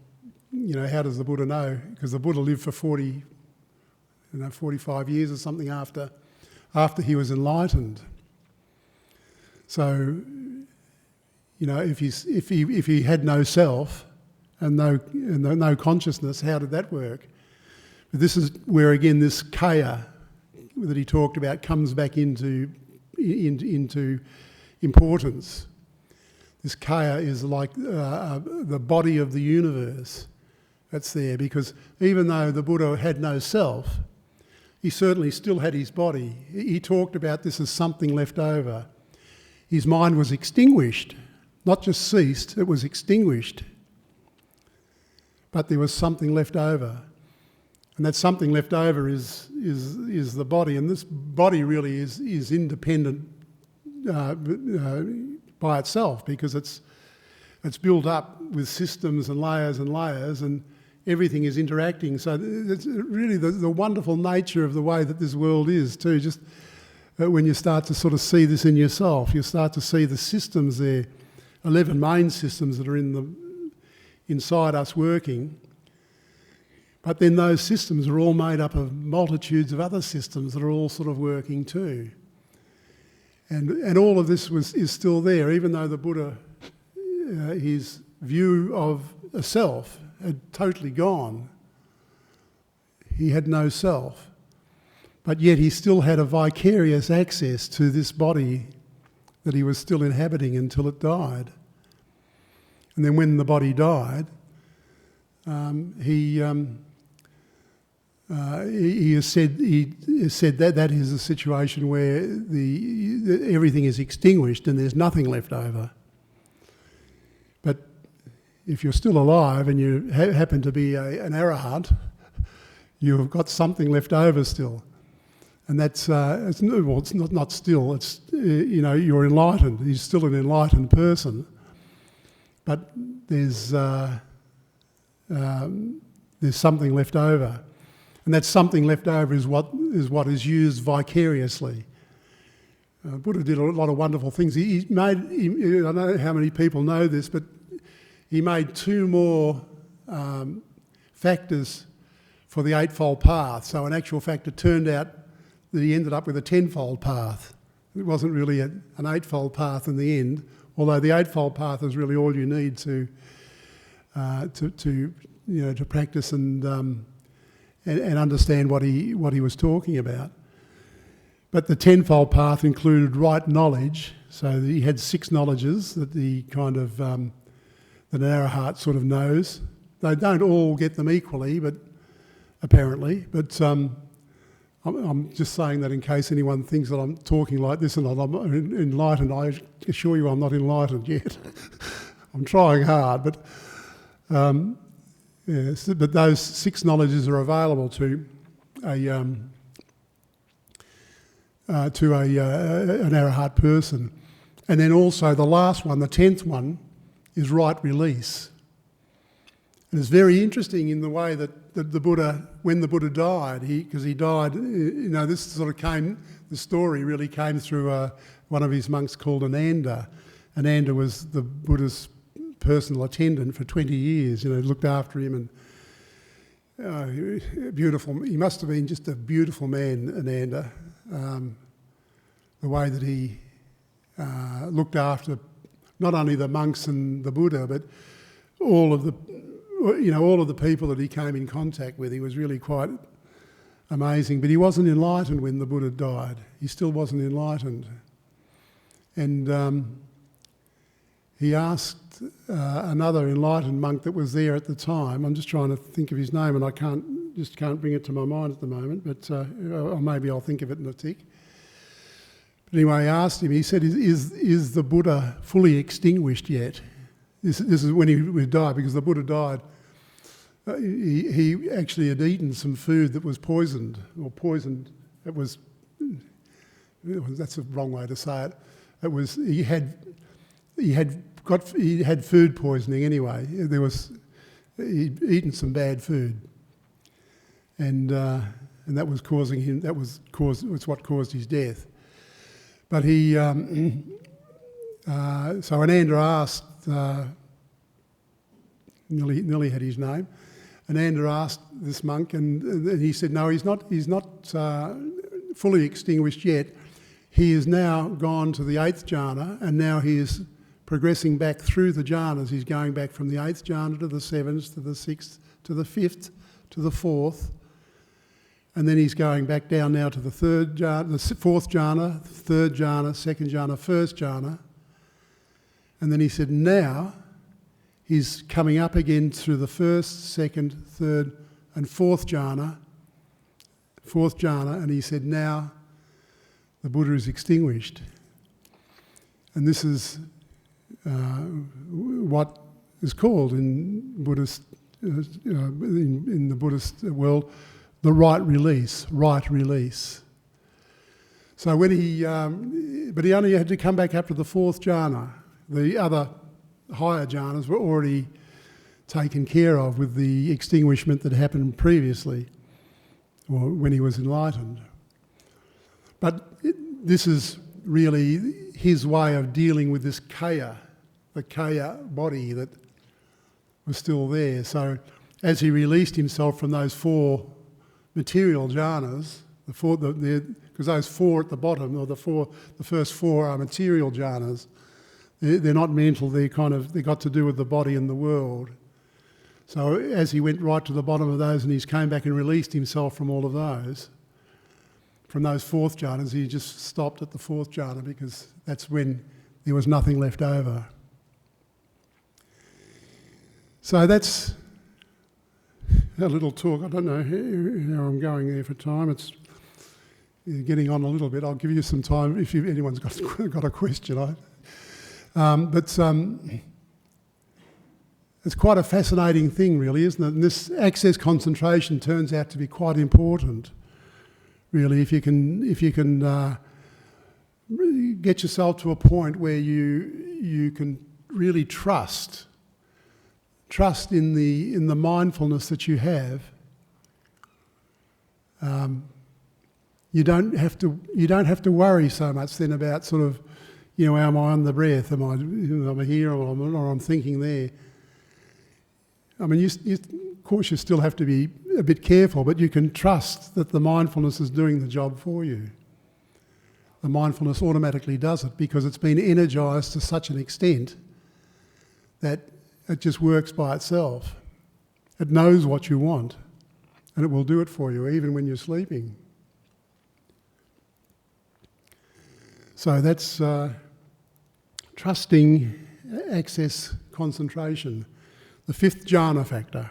how does the Buddha know? Because the Buddha lived for 45 years or something after he was enlightened. So, if he had no self and no consciousness, how did that work? But this is where again this kaya that he talked about comes back into importance. This kaya is like the body of the universe that's there, because even though the Buddha had no self, he certainly still had his body. He talked about this as something left over. His mind was extinguished, not just ceased, it was extinguished. But there was something left over. And that something left over is the body. And this body really is independent by itself, because it's built up with systems and layers, and everything is interacting. So it's really the wonderful nature of the way that this world is too. Just when you start to sort of see this in yourself, you start to see the systems there, 11 main systems that are inside us working. But then those systems are all made up of multitudes of other systems that are all sort of working too. And all of this is still there, even though the Buddha, his view of a self had totally gone. He had no self. But yet he still had a vicarious access to this body that he was still inhabiting until it died. And then when the body died, he has said that is a situation where everything is extinguished and there's nothing left over. But if you're still alive and you happen to be an arahant, you've got something left over still. And that's, it's not still, it's, you're enlightened. You're still an enlightened person. But there's something left over. And that something left over is what is used vicariously. Buddha did a lot of wonderful things. I don't know how many people know this, but he made 2 more factors for the Eightfold Path. So in actual fact, it turned out that he ended up with a 10-fold path. It wasn't really an Eightfold Path in the end, although the Eightfold Path is really all you need to practice and understand what he was talking about. But the 10-fold path included right knowledge, so he had 6 knowledges that the kind of that an arahant sort of knows. They don't all get them equally, but apparently. But I'm just saying that in case anyone thinks that I'm talking like this and I'm enlightened. I assure you I'm not enlightened yet. I'm trying hard, but but those 6 knowledges are available to an arahant person. And then also the last one, the 10th one, is right release. And it's very interesting in the way that the Buddha, when the Buddha died, because he died, this sort of the story really came through one of his monks called Ananda. Ananda was the Buddha's personal attendant for 20 years, looked after him, and beautiful. He must have been just a beautiful man, Ananda. The way that he looked after not only the monks and the Buddha, but all of the people that he came in contact with. He was really quite amazing. But he wasn't enlightened when the Buddha died. He still wasn't enlightened. And he asked another enlightened monk that was there at the time. I'm just trying to think of his name, and I can't bring it to my mind at the moment. But or maybe I'll think of it in a tick. But anyway, I asked him. He said, "Is the Buddha fully extinguished yet?" This is when he died, because the Buddha died. He actually had eaten some food that was poisoned, or poisoned. That's the wrong way to say it. It was he had food poisoning anyway. He'd eaten some bad food, and that was causing him. Was what caused his death. But he so Ananda asked. Nearly had his name. Ananda asked this monk, and he said, "No, he's not fully extinguished yet. He is now gone to the 8th jhana, and now he is progressing back through the jhanas. He's going back from the 8th jhana to the 7th, to the 6th, to the 5th, to the 4th, and then he's going back down now to the 3rd jhana, the 4th jhana, 3rd jhana, 2nd jhana, 1st jhana, and then he said now he's coming up again through the 1st, 2nd, 3rd, and 4th jhana, and he said now the Buddha is extinguished. And this is what is called in Buddhist, in the Buddhist world, the right release. So when but he only had to come back up to the 4th jhana. The other higher jhanas were already taken care of with the extinguishment that happened previously, or when he was enlightened. But this is really his way of dealing with this kaya, the kaya body that was still there. So as he released himself from those 4 material jhanas, because those 4 at the bottom, or the first 4 are material jhanas. They're not mental. They got to do with the body and the world. So as he went right to the bottom of those, and he's came back and released himself from all of those, from those 4th jhanas, he just stopped at the 4th jhana, because that's when there was nothing left over. So that's a little talk. I don't know how I'm going there for time. It's getting on a little bit. I'll give you some time if anyone's got a question. But it's quite a fascinating thing, really, isn't it? And this access concentration turns out to be quite important, really, if you can get yourself to a point where you can really trust in the mindfulness that you have. You don't have to worry so much then about sort of, am I on the breath? Am I here, or I'm thinking there? I mean, of course, you still have to be a bit careful, but you can trust that the mindfulness is doing the job for you. The mindfulness automatically does it because it's been energised to such an extent that it just works by itself. It knows what you want, and it will do it for you, even when you're sleeping. So that's trusting access concentration, the 5th jhana factor.